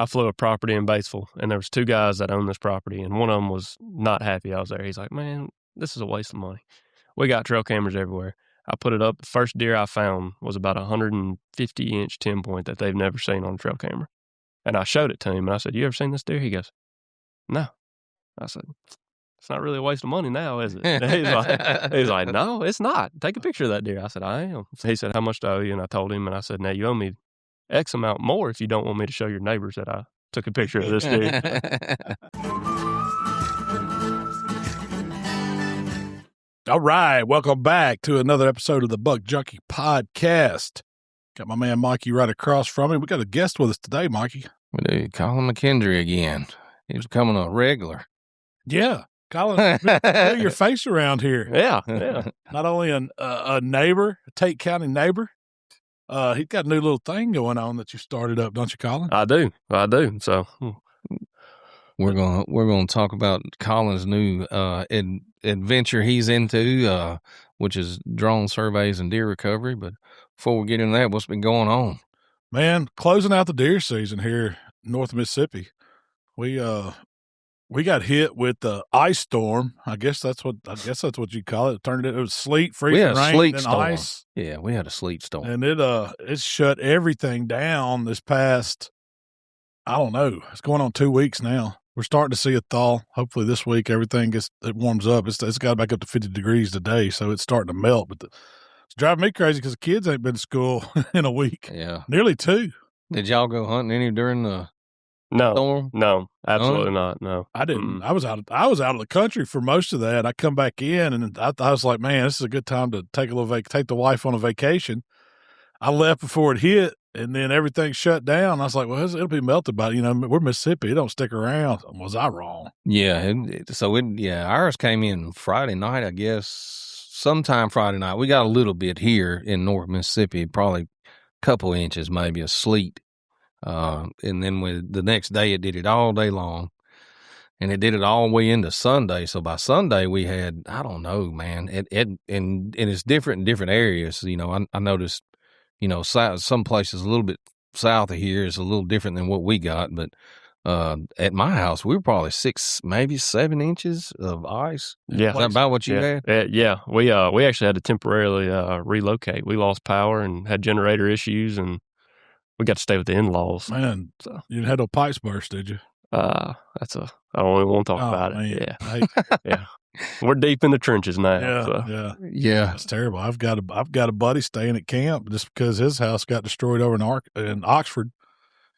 I flew a property in Batesville, and there was 2 guys that owned this property, and one of them was not happy I was there. He's like, man, this is a waste of money. We got trail cameras everywhere. I put it up. The first deer I found was about a 150-inch 10-point that they've never seen on a trail camera. And I showed it to him, and I said, you ever seen this deer? He goes, no. I said, it's not really a waste of money now, is it? He's like, no, it's not. Take a picture of that deer. I said, I am. He said, how much do I owe you? And I told him, and I said, now you owe me X amount more if you don't want me to show your neighbors that I took a picture of this deer. All right, welcome back to another episode of the Buck Junkies Podcast. Got my man Mikey right across from me. We got a guest with us today, Mikey. We do. Colin McKendry again. He's becoming a regular. Yeah, Colin, put your face around here. Yeah. Not only a neighbor, a Tate County neighbor, he's got a new little thing going on that you started up, don't you, Colin? I do. So we're gonna talk about Colin's new adventure he's into, which is drone surveys and deer recovery. But before we get into that, what's been going on? Man, closing out the deer season here in North Mississippi. We got hit with the ice storm. I guess that's what you call it. It was sleet, freezing rain, and ice. Yeah, we had a sleet storm, and it shut everything down this past. I don't know. It's going on 2 weeks now. We're starting to see a thaw. Hopefully this week everything it warms up. It's got back up to 50 degrees today, so it's starting to melt. But it's driving me crazy because the kids ain't been to school in a week. Yeah, nearly 2. Did y'all go hunting any during the storm? No, absolutely not. No, I didn't. I was out of the country for most of that. I come back in, and I was like, man, this is a good time to take the wife on a vacation. I left before it hit, and then everything shut down. I was like, well, it'll be melted by, we're Mississippi. It don't stick around. Was I wrong? Yeah. Ours came in Friday night, I guess, sometime Friday night. We got a little bit here in North Mississippi, probably a couple inches, maybe of sleet. And then the next day it did it all day long, and it did it all the way into Sunday. So by Sunday we had, I don't know, man, and it's different in different areas. I noticed, some places a little bit south of here is a little different than what we got. But at my house, we were probably 6, maybe 7 inches of ice. Yeah. Is that about what you had? Yeah. We actually had to temporarily relocate. We lost power and had generator issues, and we got to stay with the in-laws. Man, so you had no pipes burst, did you? I don't even want to talk about man. it. Yeah. Yeah. We're deep in the trenches now. Yeah. That's terrible. I've got a buddy staying at camp just because his house got destroyed over in Oxford.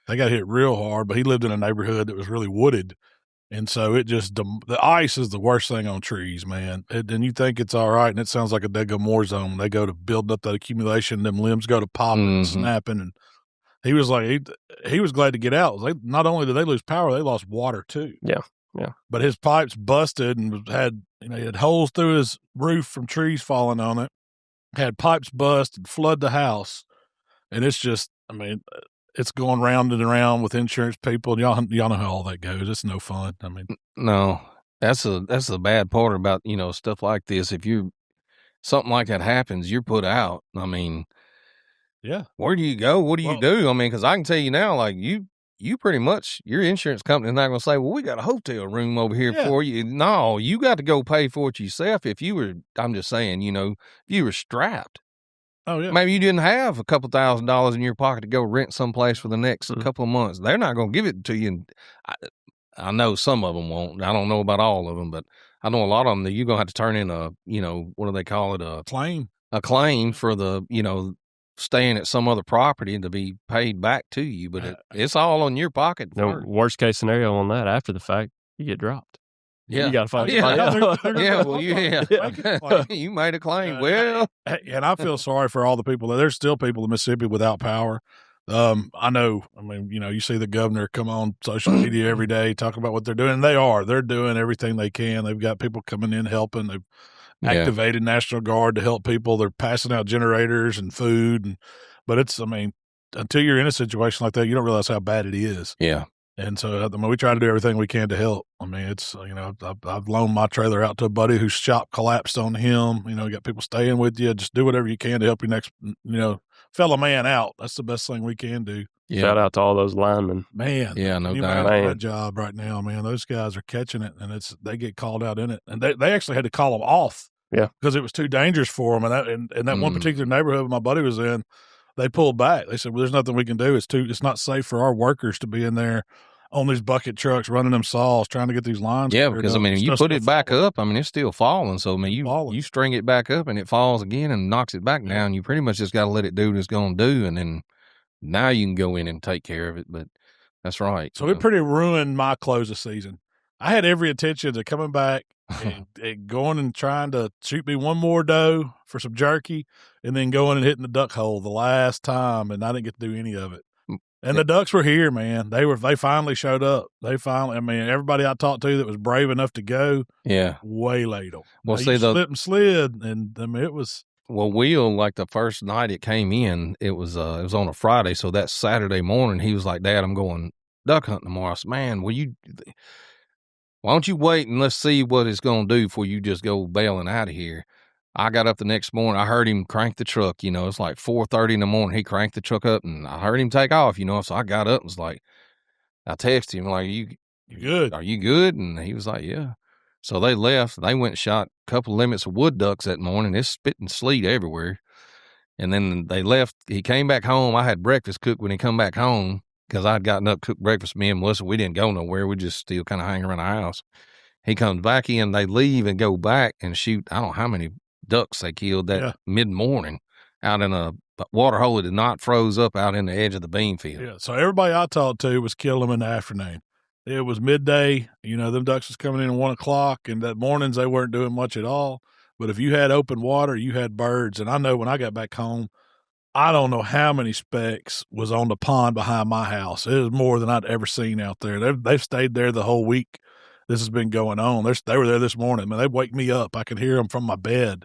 They got hit real hard, but he lived in a neighborhood that was really wooded. And so the ice is the worst thing on trees, man. And you think it's all right, and it sounds like a daggone war zone. They go to build up that accumulation, them limbs go to popping and snapping. And he was like, he was glad to get out. Not only did they lose power, they lost water too. Yeah. But his pipes busted and he had holes through his roof from trees falling on it. Had pipes bust and flood the house. And it's just, it's going round and around with insurance people. And y'all know how all that goes. It's no fun. No, that's the bad part about, stuff like this. If something like that happens, you're put out. Yeah. Where do you go? What do you do? Because I can tell you now, like you pretty much, your insurance company's not going to say, well, we got a hotel room over here for you. No, you got to go pay for it yourself. I'm just saying, if you were strapped. Oh, yeah. Maybe you didn't have a couple $1,000s in your pocket to go rent someplace for the next couple of months. They're not going to give it to you. And I know some of them won't. I don't know about all of them, but I know a lot of them that you're going to have to turn in what do they call it? A claim for the, staying at some other property to be paid back to you, but it's all on your pocket. No, worst case scenario on that, after the fact, you get dropped. Yeah. You got to find somebody else. You made a claim. Well, and I feel sorry for all the people. There's still people in Mississippi without power. I know, you see the governor come on social media every day talking about what they're doing. And they're doing everything they can. They've got people coming in helping. They've activated National Guard to help people. They're passing out generators and food. But it's, until you're in a situation like that, you don't realize how bad it is. Yeah. And so, we try to do everything we can to help. It's, I've loaned my trailer out to a buddy whose shop collapsed on him. You got people staying with you. Just do whatever you can to help your next, fell a man out. That's the best thing we can do. Yeah. Shout out to all those linemen. Man, Yeah, no you doubt. man, that job right now, man. Those guys are catching it, and they get called out in it, and they actually had to call them off. Yeah, because it was too dangerous for them. And that one particular neighborhood my buddy was in, they pulled back. They said, "Well, there's nothing we can do. It's not safe for our workers to be in there on these bucket trucks running them saws trying to get these lines." Yeah, because you put it back up. It's still falling. So you string it back up and it falls again and knocks it back down. You pretty much just got to let it do what it's going to do, and then now you can go in and take care of it. But that's right. So it pretty ruined my close of season. I had every intention of coming back and going and trying to shoot me one more doe for some jerky, and then going and hitting the duck hole the last time, and I didn't get to do any of it. And the ducks were here, man. They finally showed up. Everybody I talked to that was brave enough to go, waylaid them. Well, slipped and slid, and it was. Well, Will, like the first night it came in, it was on a Friday, so that Saturday morning he was like, "Dad, I'm going duck hunting tomorrow." I said, "Man, why don't you wait and let's see what it's going to do before you just go bailing out of here?" I got up the next morning. I heard him crank the truck. It's like 4:30 in the morning. He cranked the truck up, and I heard him take off. So I got up and was like, I texted him like, "You good? Are you good?" And he was like, "Yeah." So they left. They went and shot a couple limits of wood ducks that morning. It's spitting sleet everywhere. And then they left. He came back home. I had breakfast cooked when he come back home because I'd gotten up, cooked breakfast. Me and Melissa, we didn't go nowhere. We just still kind of hang around the house. He comes back in. They leave and go back and shoot. I don't know how many ducks they killed that mid-morning out in a water hole that did not froze up out in the edge of the bean field. Yeah, so everybody I talked to was killing them in the afternoon. It was midday. Them ducks was coming in at 1 o'clock, and that mornings they weren't doing much at all. But if you had open water, you had birds. And I know when I got back home, I don't know how many specks was on the pond behind my house. It was more than I'd ever seen out there. They've stayed there the whole week this has been going on. They were there this morning. Man, they wake me up. I can hear them from my bed.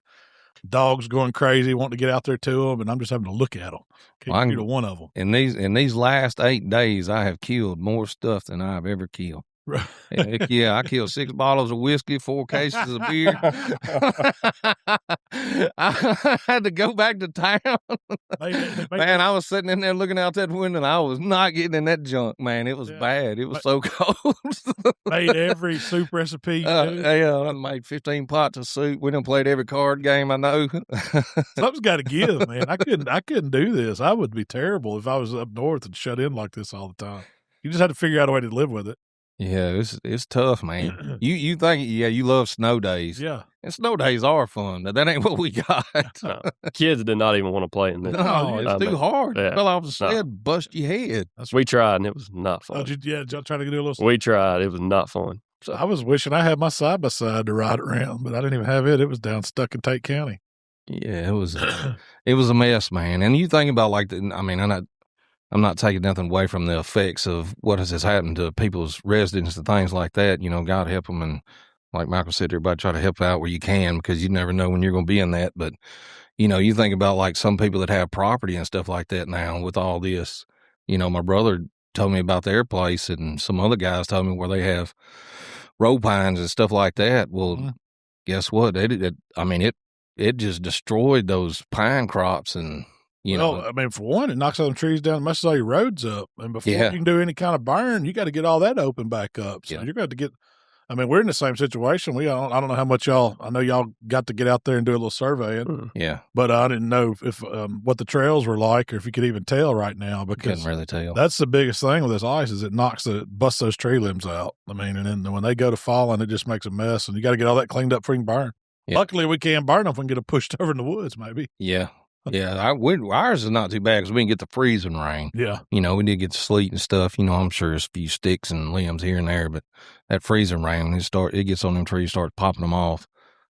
Dogs going crazy, wanting to get out there to them, and I'm just having to look at them. Can't get to one of them. In these last 8 days, I have killed more stuff than I've ever killed. Heck yeah, I killed 6 bottles of whiskey, 4 cases of beer. I had to go back to town. Man, I was sitting in there looking out that window, and I was not getting in that junk, man. It was bad. It was so cold. Made every soup recipe you do. Yeah, I made 15 pots of soup. We done played every card game I know. Something's got to give, man. I couldn't do this. I would be terrible if I was up north and shut in like this all the time. You just had to figure out a way to live with it. Yeah, it's tough, man. You think, you love snow days. Yeah. And snow days are fun. But that ain't what we got. No. Kids did not even want to play in this. No, it's too hard. Yeah. Fell off the sled, bust your head. We tried, and it was not fun. Oh, did y'all try to do a little? We tried. It was not fun. So I was wishing I had my side-by-side to ride around, but I didn't even have it. It was down stuck in Tate County. Yeah, it was a mess, man. And you think about I'm not taking nothing away from the effects of what has happened to people's residents and things like that. God help them. And like Michael said, everybody try to help out where you can, because you never know when you're going to be in that. But, you think about like some people that have property and stuff like that now with all this. My brother told me about their place, and some other guys told me where they have row pines and stuff like that. Well, guess what? It just destroyed those pine crops and, for one, it knocks all them trees down, messes all your roads up. And before you can do any kind of burn, you got to get all that open back up. So you're going to get, we're in the same situation. I don't know how much I know y'all got to get out there and do a little surveying. Yeah. But I didn't know if what the trails were like, or if you could even tell right now, because couldn't really tell. That's the biggest thing with this ice, is it busts those tree limbs out. And then when they go to falling, it just makes a mess, and you got to get all that cleaned up before you can burn. Yeah. Luckily, we can burn them if we can get them pushed over in the woods, maybe. Yeah. Yeah, ours is not too bad because we didn't get the freezing rain. Yeah. We did get the sleet and stuff. I'm sure there's a few sticks and limbs here and there, but that freezing rain, it gets on them trees, starts popping them off.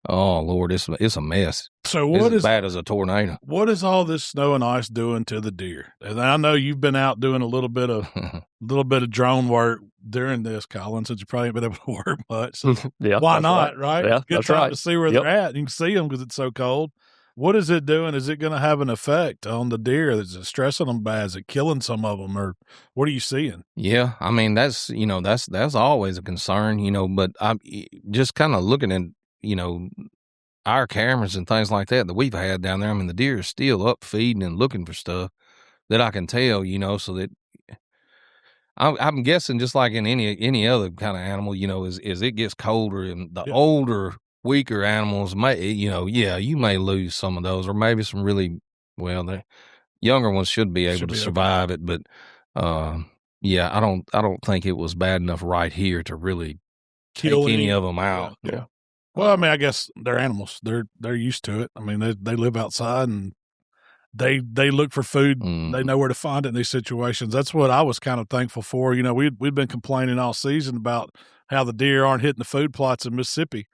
Oh, Lord, it's a mess. So it's as bad as a tornado. What is all this snow and ice doing to the deer? And I know you've been out doing a little bit of drone work during this, Colin, since you probably ain't been able to work much. So why not, right? Yeah, Good that's time right. to see where they're at. You can see them because it's so cold. What is it doing? Is it going to have an effect on the deer? Is it stressing them bad? Is it killing some of them? Or what are you seeing? Yeah, that's always a concern, but I'm just kind of looking at, our cameras and things like that we've had down there, I mean, the deer are still up feeding and looking for stuff that I can tell, you know, so that I'm guessing just like in any other kind of animal, you know, as it gets colder and the older, weaker animals may, you know, you may lose some of those, or maybe some really, well, the younger ones should be able to survive it, but yeah, I don't think it was bad enough right here to really kill take any of them out. Yeah. Well, I mean, I guess they're animals. They're used to it. I mean, they live outside and they look for food. They know where to find it in these situations. That's what I was kind of thankful for. You know, we've been complaining all season about how the deer aren't hitting the food plots in Mississippi.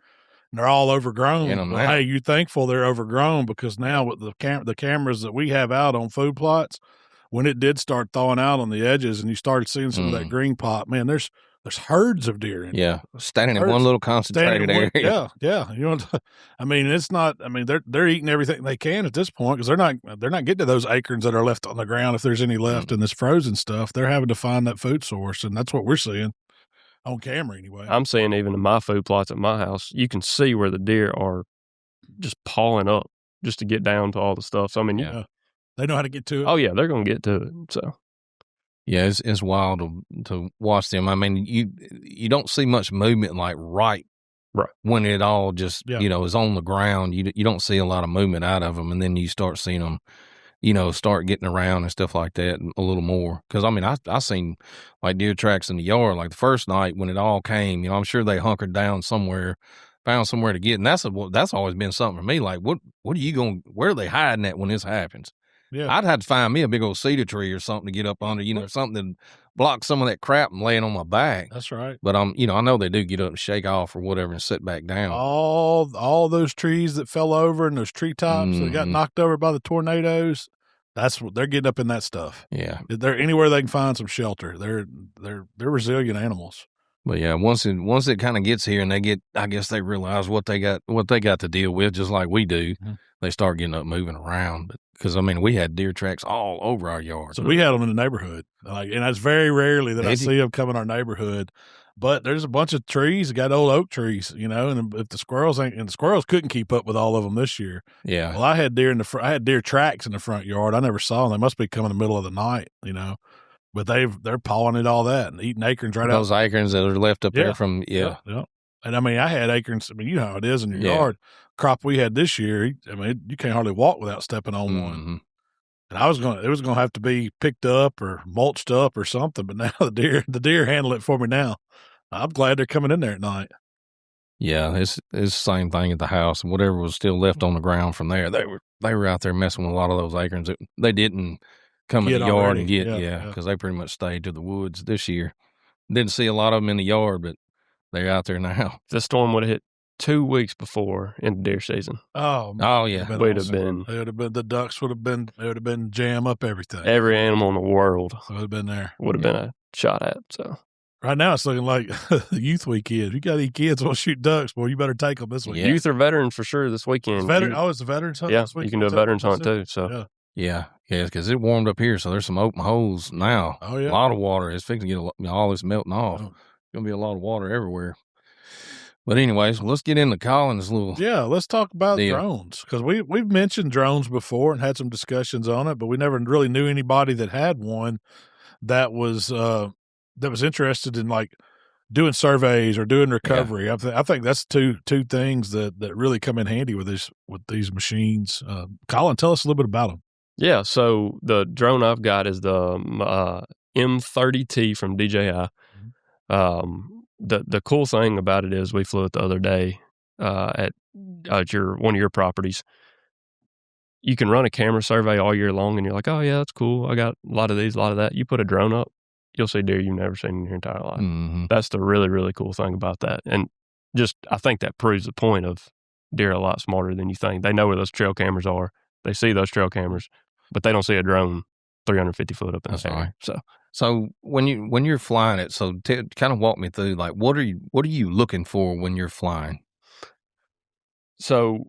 And they're all overgrown. Well, hey, you're thankful they're overgrown, because now with the cameras that we have out on food plots, when it did start thawing out on the edges and you started seeing some of that green pop, man, there's herds of deer in there. Standing in one little concentrated area. Yeah. You know, I mean, it's not. I mean, they're eating everything they can at this point, because they're not getting to those acorns that are left on the ground, if there's any left in this frozen stuff. They're having to find that food source, and that's what we're seeing on camera anyway. I'm seeing even in my food plots at my house, you can see where the deer are just pawing up just to get down to all the stuff. So I mean, they know how to get to it. Oh yeah, they're going to get to it. So. Yeah, it's wild to watch them. I mean, you don't see much movement like right when it all just you know is on the ground. You don't see a lot of movement out of them, and then you start seeing them, you know, start getting around and stuff like that a little more. Because I mean, I seen like deer tracks in the yard like the first night when it all came. You know, I'm sure they hunkered down somewhere, found somewhere to get, and that's always been something for me. Like, what are you going? Where are they hiding at when this happens? Yeah. I'd have to find me a big old cedar tree or something to get up under, you know, something to block some of that crap from laying on my back. That's right. But you know, I know they do get up and shake off or whatever and sit back down. All those trees that fell over and those treetops that got knocked over by the tornadoes, that's what they're getting up in that stuff. Yeah. They're anywhere they can find some shelter. They're resilient animals. But yeah, once it kind of gets here and I guess they realize what they got to deal with, just like we do. Mm-hmm. They start getting up, moving around. Because I mean, we had deer tracks all over our yard. So we had them in the neighborhood, and that's very rarely that I see them come in our neighborhood. But there's a bunch of trees, got old oak trees, you know. And if the squirrels couldn't keep up with all of them this year. Yeah. Well, I had deer I had deer tracks in the front yard. I never saw them. They must be coming in the middle of the night, you know. But they're pawing at all that and eating acorns right out. Those acorns that are left up there from Yeah. And I mean, I had acorns. I mean, you know how it is in your yard. Crop we had this year, I mean, you can't hardly walk without stepping on one. And it was going to have to be picked up or mulched up or something. But now the deer handle it for me now. I'm glad they're coming in there at night. Yeah, it's the same thing at the house. And whatever was still left on the ground from there, they were out there messing with a lot of those acorns. They didn't come in the yard and get, because they pretty much stayed to the woods this year. Didn't see a lot of them in the yard, but they're out there now. The storm would have hit 2 weeks before in the deer season. Oh yeah. It would have been the ducks would have been jam up everything. Every animal in the world would have been there. Would have been a shot at. So right now it's looking like youth week kids. You got any kids want to shoot ducks, boy, you better take them this week. Yeah. Youth or veterans for sure this weekend. It's the veterans hunt this week? You can do a veterans hunt too. So Yeah, because it warmed up here, so there's some open holes now. Oh, yeah. A lot of water. It's fixing to get all this melting off. Going to be a lot of water everywhere. But anyways, let's get into Colin's little let's talk about drones, because we've mentioned drones before and had some discussions on it, but we never really knew anybody that had one that was interested in like doing surveys or doing recovery. I think that's two things that really come in handy with these machines. Colin, tell us a little bit about them. Yeah, so the drone I've got is the M30T from DJI. The cool thing about it is we flew it the other day at one of your properties. You can run a camera survey all year long, and you're like, oh yeah, that's cool. I got a lot of these, a lot of that. You put a drone up, you'll see deer you've never seen in your entire life. Mm-hmm. That's the really, really cool thing about that. And just I think that proves the point of deer are a lot smarter than you think. They know where those trail cameras are. They see those trail cameras, but they don't see a drone 350 foot up in the air. So when you're flying it, so kind of walk me through, like, what are you looking for when you're flying? So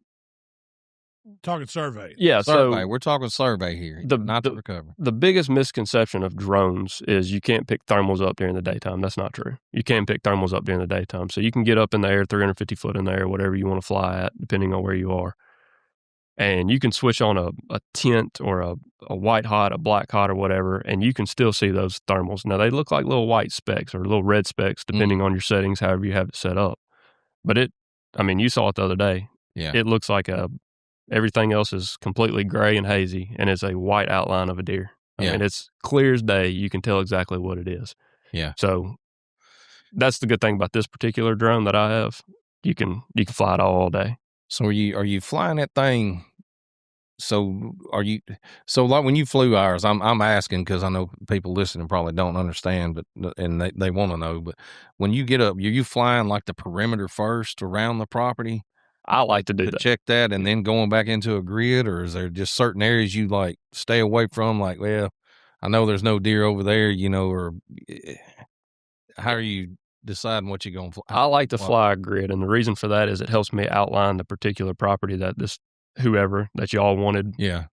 Talking survey. Yeah, Survey. so We're talking survey here, not the recovery. The biggest misconception of drones is you can't pick thermals up during the daytime. That's not true. You can pick thermals up during the daytime. So you can get up in the air 350 foot in the air, whatever you want to fly at, depending on where you are. And you can switch on a tint or a white hot, a black hot or whatever, and you can still see those thermals. Now, they look like little white specks or little red specks, depending on your settings, however you have it set up. But you saw it the other day. Yeah. It looks like everything else is completely gray and hazy, and it's a white outline of a deer. I mean, it's clear as day. You can tell exactly what it is. Yeah. So that's the good thing about this particular drone that I have. You can fly it all day. So are you flying that thing? So like when you flew ours, I'm asking because I know people listening probably don't understand, and they want to know. But when you get up, are you flying like the perimeter first around the property? I like to do that. Check that, and then going back into a grid, or is there just certain areas you like stay away from? Like, well, I know there's no deer over there, or how are you deciding what you're going to fly? I like to fly a grid, and the reason for that is it helps me outline the particular property that whoever that y'all wanted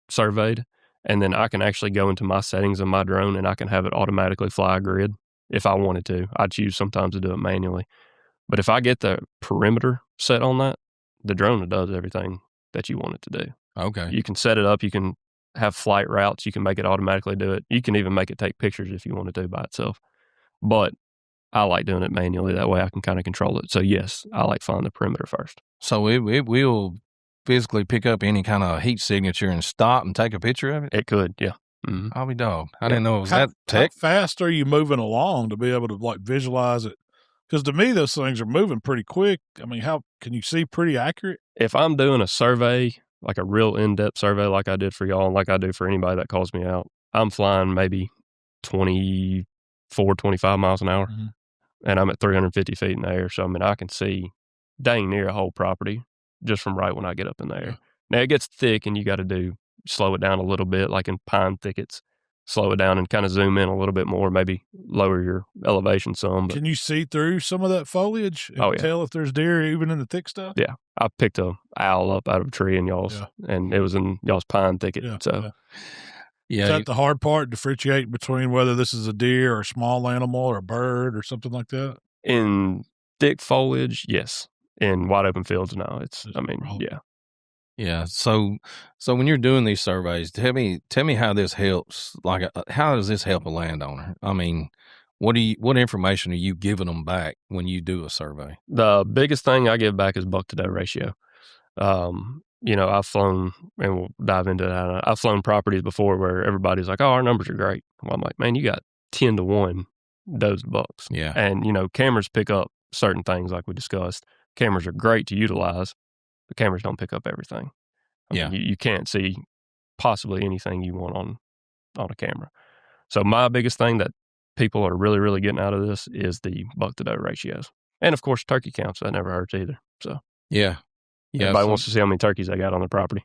surveyed, and then I can actually go into my settings of my drone and I can have it automatically fly a grid if I wanted to. I choose sometimes to do it manually, but if I get the perimeter set on that, the drone does everything that you want it to do. Okay. You can set it up. You can have flight routes. You can make it automatically do it. You can even make it take pictures if you want to do by itself. But I like doing it manually. That way I can kind of control it. So, yes, I like flying the perimeter first. So it will physically pick up any kind of heat signature and stop and take a picture of it? It could, yeah. Mm-hmm. I'll be dogged. I didn't know it was that tech. How fast are you moving along to be able to like visualize it? Because to me, those things are moving pretty quick. I mean, how can you see pretty accurate? If I'm doing a survey, like a real in-depth survey like I did for y'all and like I do for anybody that calls me out, I'm flying maybe 24, 25 miles an hour, and I'm at 350 feet in the air. So, I mean, I can see dang near a whole property just from right when I get up in the air. Yeah. Now, it gets thick, and you got to slow it down a little bit, like in pine thickets. Slow it down and kind of zoom in a little bit more, maybe lower your elevation some. But can you see through some of that foliage and tell if there's deer even in the thick stuff? Yeah. I picked a owl up out of a tree in y'all's, and it was in y'all's pine thicket. Yeah. So, is that the hard part, differentiate between whether this is a deer or a small animal or a bird or something like that? In thick foliage, yes. In wide open fields, no. Yeah. So when you're doing these surveys, tell me how this helps. Like, how does this help a landowner? I mean, what information are you giving them back when you do a survey? The biggest thing I give back is buck to doe ratio. I've flown, and we'll dive into that. I've flown properties before where everybody's like, "Oh, our numbers are great." Well, I'm like, "Man, you got 10 to 1 does to bucks." Yeah. And cameras pick up certain things like we discussed. Cameras are great to utilize. The cameras don't pick up everything. I mean, you can't see possibly anything you want on a camera. So my biggest thing that people are really, really getting out of this is the buck to doe ratios. And of course, turkey counts. That never hurts either. So everybody wants to see how many turkeys they got on their property.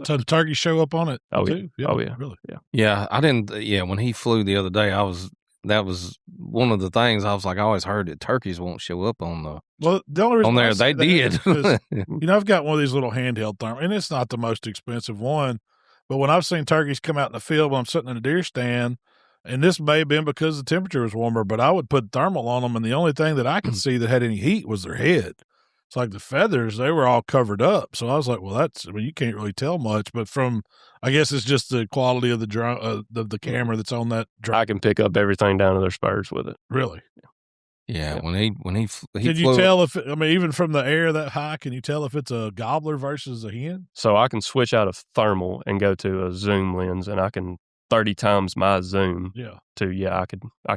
So the turkeys show up on it too? Yeah. Oh, yeah. Really? Yeah. Yeah, I didn't. Yeah, when he flew the other day, that was one of the things I was like, I always heard that turkeys won't show up on the. Well, the only reason on there, they did. I've got one of these little handheld thermals, and it's not the most expensive one, but when I've seen turkeys come out in the field when I'm sitting in a deer stand, and this may have been because the temperature was warmer, but I would put thermal on them, and the only thing that I could see that had any heat was their head. It's like the feathers, they were all covered up. So I was like, well, you can't really tell much, but I guess it's just the quality of the drone, the camera that's on that drone. I can pick up everything down to their spurs with it. Really? Yeah. When he can you tell even from the air that high, can you tell if it's a gobbler versus a hen? So I can switch out of thermal and go to a zoom lens, and I can 30 times my zoom I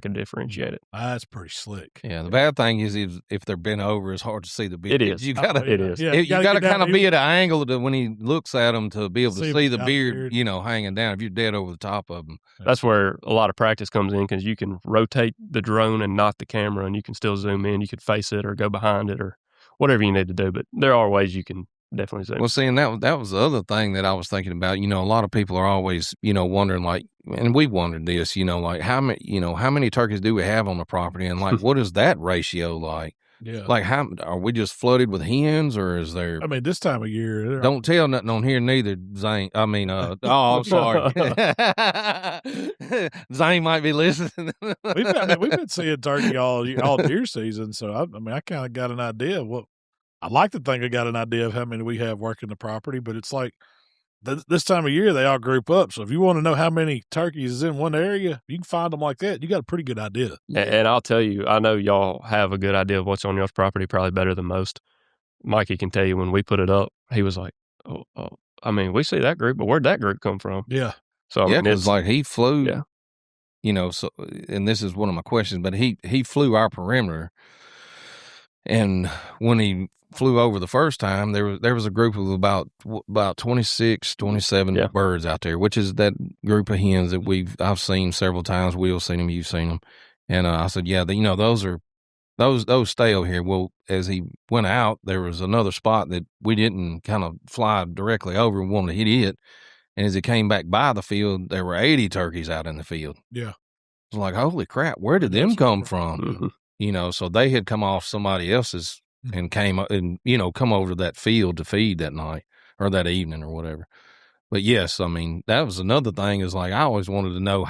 could differentiate it. That's pretty slick. Yeah, the bad thing is if they're bent over, it's hard to see the beard. It is. You gotta kind of be at an angle to when he looks at them to be able to see the beard, hanging down. If you're dead over the top of them, that's where a lot of practice comes in, because you can rotate the drone and not the camera, and you can still zoom in. You could face it or go behind it or whatever you need to do. But there are ways you can definitely zoom. Well, see, and that was the other thing that I was thinking about. A lot of people are always, wondering, like, and we wondered this, like how many turkeys do we have on the property, and like what is that ratio like? Yeah. Like, how are we just flooded with hens, or is there? I mean, this time of year, Don't tell nothing on here neither, Zane. I mean, oh, I'm sorry. Zane might be listening. we've been seeing turkey all deer season, so I kind of got an idea of what. I like to think I got an idea of how many we have working the property, but it's like this time of year they all group up. So if you want to know how many turkeys is in one area, you can find them like that. You got a pretty good idea. Yeah. And I'll tell you, I know y'all have a good idea of what's on y'all's property, probably better than most. Mikey can tell you when we put it up, he was like, oh, I mean, we see that group, but where'd that group come from? Yeah. So I mean, it's like he flew, yeah. you know, so, and this is one of my questions, but he flew our perimeter. And when he flew over the first time, there was a group of about 26, 27 birds out there, which is that group of hens that I've seen several times. Will's seen them, you've seen them. And I said, yeah, those stay over here. Well, as he went out, there was another spot that we didn't kind of fly directly over and wanted to hit it. And as he came back by the field, there were 80 turkeys out in the field. Yeah. It's like, holy crap, where did them come from? Mm-hmm. You know, so they had come off somebody else's and came and, you know, come over to that field to feed that night or that evening or whatever. But yes, I mean, that was another thing is like, I always wanted to know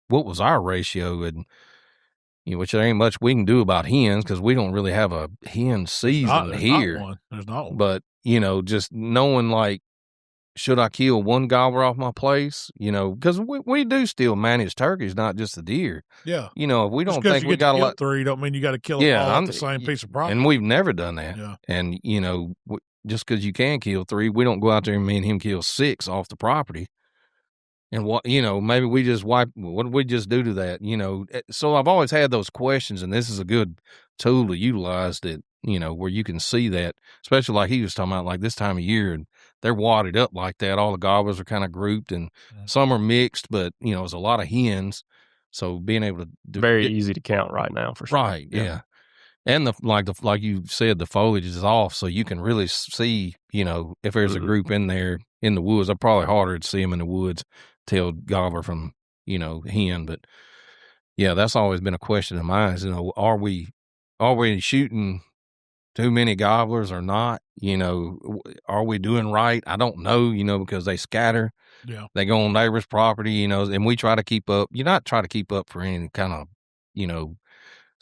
what was our ratio, and, you know, which there ain't much we can do about hens because we don't really have a hen season here. There's not one. But, you know, just knowing like, should I kill one gobbler off my place? You know, because we do still manage turkeys, not just the deer. Yeah. You know, if we don't just think we got to let 3, don't mean you got to kill them all off the same piece of property. And we've never done that. Yeah. And, you know, just because you can kill 3, we don't go out there and me and him kill 6 off the property. And what, you know, maybe we just what did we just do to that? You know, so I've always had those questions, and this is a good tool to utilize that, you know, where you can see that, especially like he was talking about, like this time of year, and they're wadded up like that. All the gobblers are kind of grouped, and some are mixed, but, you know, there's a lot of hens. So being able to very easy to count right now for sure. Right. Yeah. And like you said, the foliage is off, so you can really see, you know, if there's a group in there in the woods. It's probably harder to see them in the woods, tell gobbler from, you know, hen. But yeah, that's always been a question of mine. Is, you know, are we shooting too many gobblers or not? You know, are we doing right? I don't know, you know, because they scatter. Yeah. They go on neighbors' property, you know, and we try to keep up. You not try to keep up for any kind of, you know,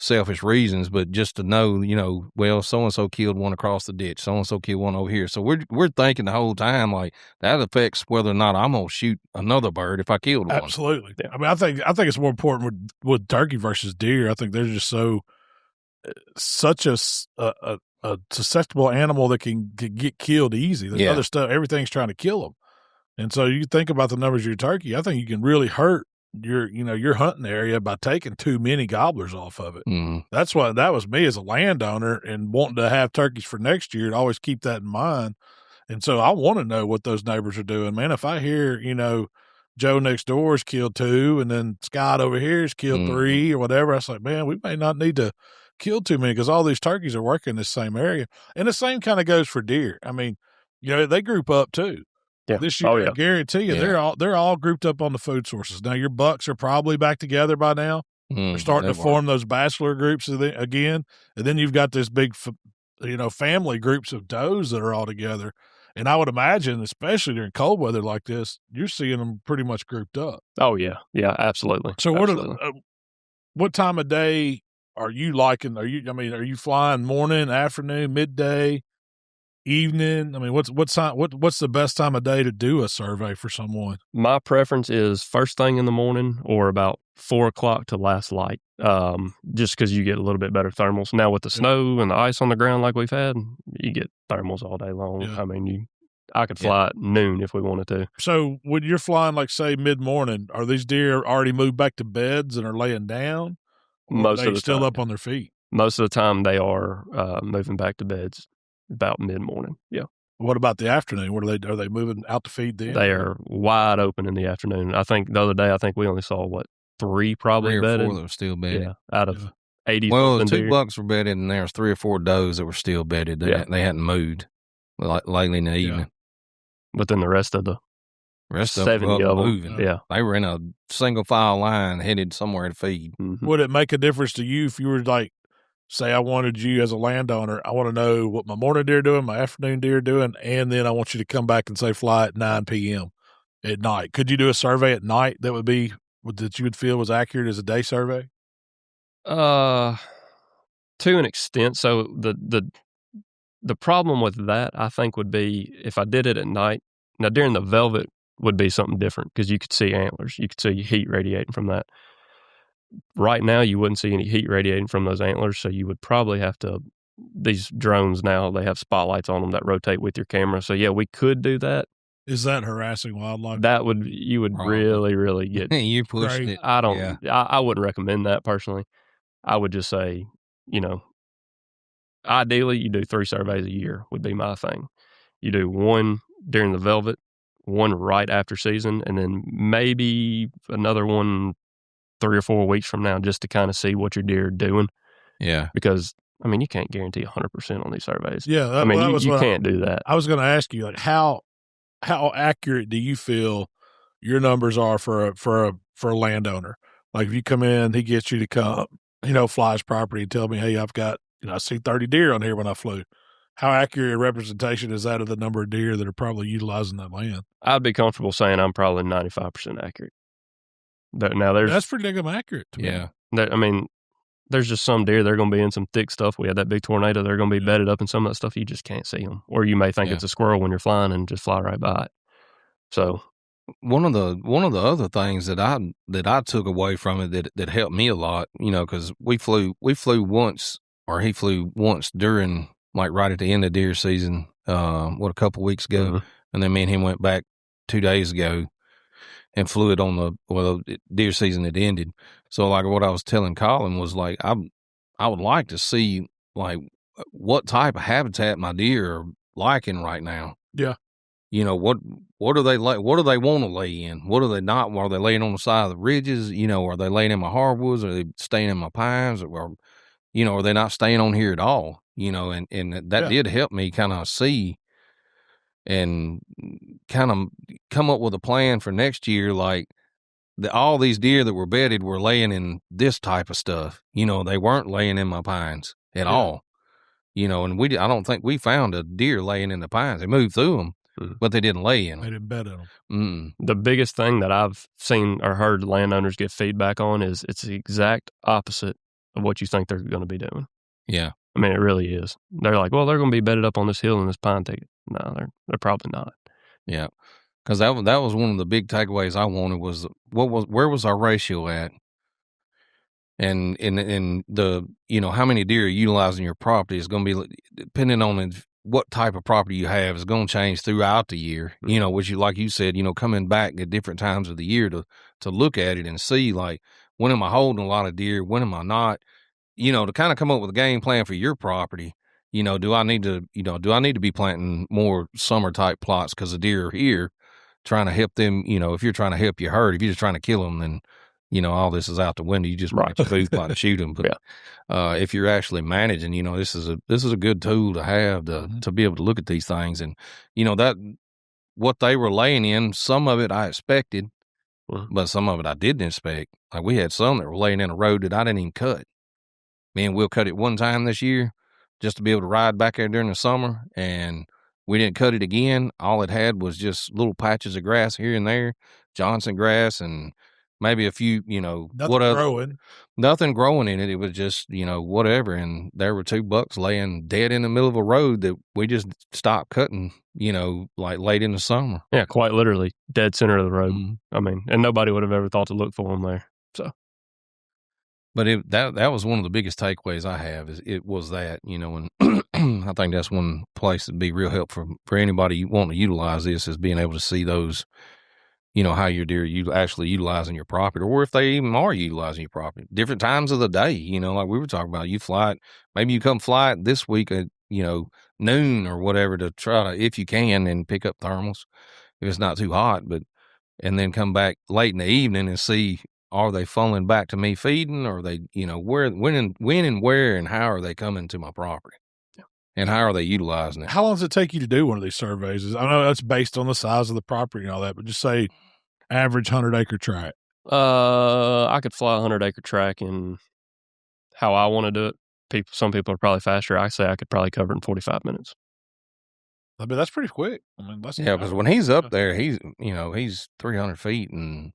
selfish reasons, but just to know, you know, well, so-and-so killed one across the ditch, so-and-so killed one over here. So we're thinking the whole time, like, that affects whether or not I'm going to shoot another bird if I killed one. Absolutely. Yeah. I mean, I think it's more important with turkey versus deer. I think they're just such a susceptible animal that can get killed easy. There's other stuff, everything's trying to kill them. And so you think about the numbers of your turkey, I think you can really hurt your hunting area by taking too many gobblers off of it. That's why that was me as a landowner and wanting to have turkeys for next year to always keep that in mind. And so I want to know what those neighbors are doing, man. If I hear, you know, Joe next door has killed 2 and then Scott over here has killed 3 or whatever, I was like, man, we may not need to kill too many because all these turkeys are working in the same area. And the same kind of goes for deer. I mean, you know, they group up too. Yeah. This year, I guarantee you, they're all grouped up on the food sources. Now, your bucks are probably back together by now. They're starting to form those bachelor groups again. And then you've got this big, you know, family groups of does that are all together. And I would imagine, especially during cold weather like this, you're seeing them pretty much grouped up. Oh, yeah. Yeah, absolutely. So what time of day are you liking? Are you flying morning, afternoon, midday, evening? I mean, what's the best time of day to do a survey for someone? My preference is first thing in the morning or about 4 o'clock to last light, just because you get a little bit better thermals. Now with the snow and the ice on the ground like we've had, you get thermals all day long. Yeah. I mean, I could fly at noon if we wanted to. So when you're flying, like say mid-morning, are these deer already moved back to beds and are laying down? Most of the still time. Up on their feet? Most of the time they are moving back to beds about mid-morning. Yeah. What about the afternoon? What are they moving out to feed then? They are wide open in the afternoon. I think the other day, we only saw 3 probably 3 or bedded. 4 that were still bedded. Yeah, out of 80. Well, 2 deer. bucks were bedded, and there was 3 or 4 does that were still bedded. They hadn't moved like lately in the evening. But then the rest of the 70 of them moving. Yeah, they were in a single file line headed somewhere to feed. Would it make a difference to you if you were like say I wanted you as a landowner, I want to know what my morning deer doing, my afternoon deer doing, and then I want you to come back and say fly at 9 p.m. at night. Could you do a survey at night that you would feel was accurate as a day survey? To an extent. So the problem with that, I think, would be if I did it at night. Now, during the velvet would be something different because you could see antlers. You could see heat radiating from that. Right now, you wouldn't see any heat radiating from those antlers, so you would probably have to – these drones now, they have spotlights on them that rotate with your camera. So, yeah, we could do that. Is that harassing wildlife? You would really, really get – You pushed it. I wouldn't recommend that personally. I would just say, ideally, you do 3 surveys a year would be my thing. You do one during the velvet, one right after season, and then maybe another one 3 or 4 weeks from now just to kind of see what your deer are doing. Yeah. Because, you can't guarantee 100% on these surveys. Yeah. You can't do that. I was going to ask you, like, how accurate do you feel your numbers are for a landowner? Like, if you come in, he gets you to come, fly his property and tell me, hey, I've got, I see 30 deer on here when I flew. How accurate a representation is that of the number of deer that are probably utilizing that land? I'd be comfortable saying I'm probably 95% accurate. That's pretty damn accurate to me. Yeah. There's just some deer, they're going to be in some thick stuff. We had that big tornado. They're going to be bedded up in some of that stuff. You just can't see them. Or you may think it's a squirrel when you're flying and just fly right by it. So one of the other things that I took away from it that helped me a lot, because we flew once, or he flew once during, like, right at the end of deer season, a couple weeks ago. Mm-hmm. And then me and him went back 2 days ago and flew it on the deer season had ended. So, like, what I was telling Colin was, like, I would like to see, like, what type of habitat my deer are liking right now. Yeah. What do they like? What do they want to lay in? What do they not? Are they laying on the side of the ridges? Are they laying in my hardwoods? Are they staying in my pines? Or are they not staying on here at all? And that did help me kind of see and kind of come up with a plan for next year. Like, all these deer that were bedded were laying in this type of stuff. They weren't laying in my pines at all. And I don't think we found a deer laying in the pines. They moved through them, but they didn't lay in them. They didn't bed in them. The biggest thing that I've seen or heard landowners get feedback on is it's the exact opposite of what you think they're going to be doing. Yeah. It really is. They're like, well, they're going to be bedded up on this hill in this pine thicket. No, they're probably not. Yeah. Because that was one of the big takeaways I wanted was where was our ratio at, and the how many deer are utilizing your property is going to be depending on what type of property you have is going to change throughout the year. Which like you said, coming back at different times of the year to look at it and see, like, when am I holding a lot of deer, when am I not, to kind of come up with a game plan for your property. Do I need to be planting more summer type plots because the deer are here? Trying to help them, if you're trying to help your herd, if you're just trying to kill them, then, all this is out the window. You just want your booth lot to shoot them. But if you're actually managing, this is a good tool to have to be able to look at these things. And, that what they were laying in, some of it I expected, but some of it I didn't expect. Like, we had some that were laying in a road that I didn't even cut. Man, we'll cut it one time this year just to be able to ride back there during the summer, and we didn't cut it again. All it had was just little patches of grass here and there, Johnson grass, and maybe a few, nothing growing in it. It was just, whatever. And there were 2 bucks laying dead in the middle of a road that we just stopped cutting, like late in the summer. Yeah, quite literally dead center of the road. And nobody would have ever thought to look for them there. So. But that was one of the biggest takeaways I have it was that, and I think that's one place that'd be real helpful for anybody wanting to utilize this is being able to see those, how your deer you actually utilizing your property, or if they even are utilizing your property, different times of the day, like we were talking about. You fly it, maybe you come fly it this week at, noon or whatever to try to, if you can, and pick up thermals if it's not too hot, and then come back late in the evening and see, are they falling back to me feeding, or are they, when and where and how are they coming to my property? And how are they utilizing it? How long does it take you to do one of these surveys? I know that's based on the size of the property and all that, but just say average 100-acre tract. I could fly a 100-acre tract in how I want to do it. some people are probably faster. I say I could probably cover it in 45 minutes. I mean, that's pretty quick. I mean, that's because when he's up there, he's 300 feet, and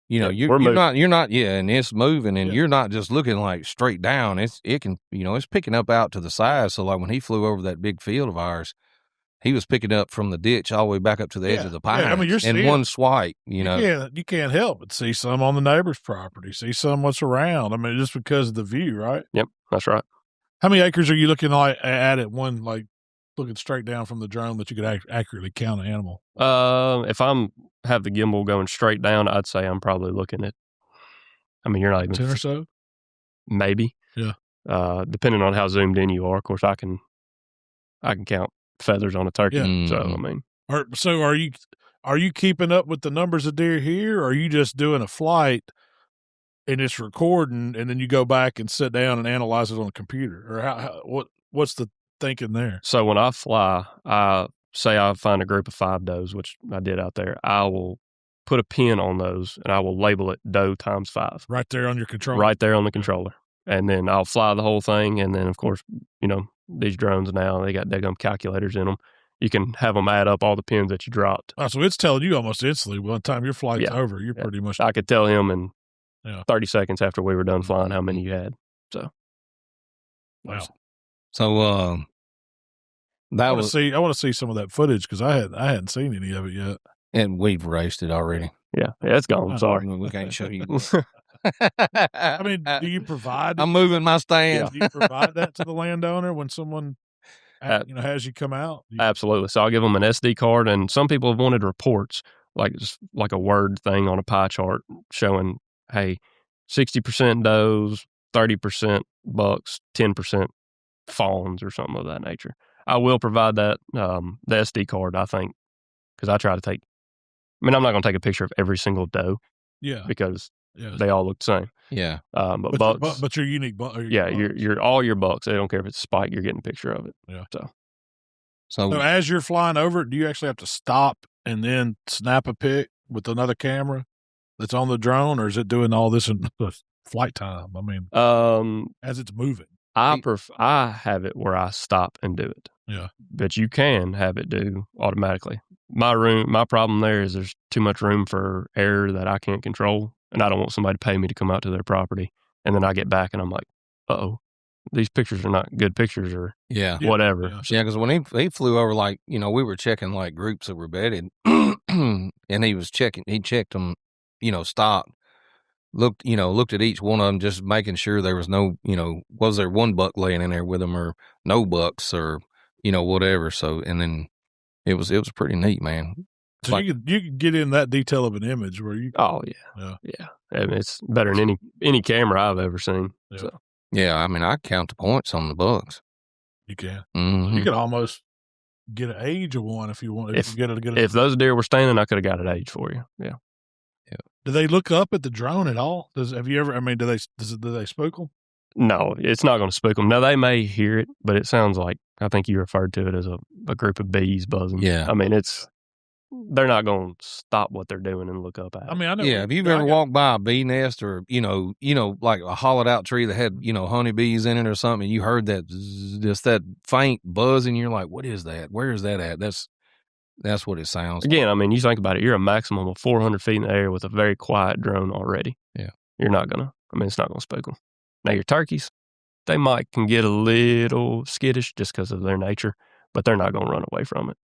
Yeah, you're we're moving. not, and it's moving, and Yeah. you're not just looking like straight down. It's picking up out to the side. So like when he flew over that big field of ours, he was picking up from the ditch all the way back up to the edge of the pines. Yeah, I mean, you're in seeing- one swipe. you can't help but see some on the neighbor's property, see some what's around. I mean, just because of the view, right? Yep, that's right. How many acres are you looking at one, like looking straight down from the drone that you could accurately count an animal? If have the gimbal going straight down, I'd say I'm probably looking at. I mean, you're not even 10 or so. maybe. Yeah. Depending on how zoomed in you are, of course, I can count feathers on a turkey. Yeah. So I mean, So are you keeping up with the numbers of deer here, or are you just doing a flight and it's recording, and then you go back and sit down and analyze it on a computer, or what's the thinking there? so when I fly, say I find a group of 5 does, which I did out there. I will put a pin on those, and I will label it doe times 5 Right there on your controller. right there on the controller, and then I'll fly the whole thing. And then, of course, these drones now, they got daggum calculators in them. You can have them add up all the pins that you dropped. Oh, so it's telling you almost instantly. By the time your flight's Yeah. over, you're pretty much. I could tell him in Yeah. 30 seconds after we were done flying how many you had. Wow. So I want to see some of that footage because I hadn't seen any of it yet. and we've raced it already. Yeah, it's gone. Oh. Sorry. We can't show you. I mean, do you provide? I'm moving my stand. Do you provide that to the landowner when someone, has you come out? Absolutely. So I'll give them an SD card, and some people have wanted reports, just like a word thing on a pie chart showing, hey, 60% does, 30% bucks, 10% fawns, or something of that nature. I will provide that, the SD card, I think, because I try to take. I mean, I'm not going to take a picture of every single doe Yeah, because yeah. they all look the same. Yeah. But bucks, But your unique buck. yeah, you're all your bucks. They don't care if it's spike. You're getting a picture of it. Yeah. So So as you're flying over it, do you actually have to stop and then snap a pic with another camera that's on the drone, or is it doing all this in flight time? I mean, as it's moving. I have it where I stop and do it. Yeah. But you can have it do automatically. My problem there is there's too much room for error that I can't control, and I don't want somebody to pay me to come out to their property, and then I get back and I'm like, uh-oh, these pictures are not good pictures, or yeah. whatever. Yeah, because when he flew over, like, we were checking like groups that were bedded, and he checked them, stopped, looked at each one of them, just making sure there was no, was there one buck laying in there with them, or no bucks, or whatever. So, and then it was pretty neat, man. So like, you could get in that detail of an image where you. Oh yeah. I mean, it's better than any camera I've ever seen. Yeah. So. Yeah, I mean, I count the points on the bucks. You can. Mm-hmm. You could almost get an age of one if you want. If those deer were standing, I could have got an age for you. Yeah. Do they look up at the drone at all? Have you ever? I mean, do they spook them? No, it's not going to spook them. Now, they may hear it, but it sounds like, I think you referred to it as a group of bees buzzing. Yeah. I mean, they're not going to stop what they're doing and look up at it. I mean, I know. Yeah, have you ever walked by a bee nest, or, like a hollowed out tree that had, honeybees in it or something, and you heard that, just that faint buzz, and you're like, what is that? Where is that at? That's what it sounds like. Again, I mean, you think about it, you're a maximum of 400 feet in the air with a very quiet drone already. Yeah. You're not going to, it's not going to spook them. Now, your turkeys, they can get a little skittish just because of their nature, but they're not going to run away from it.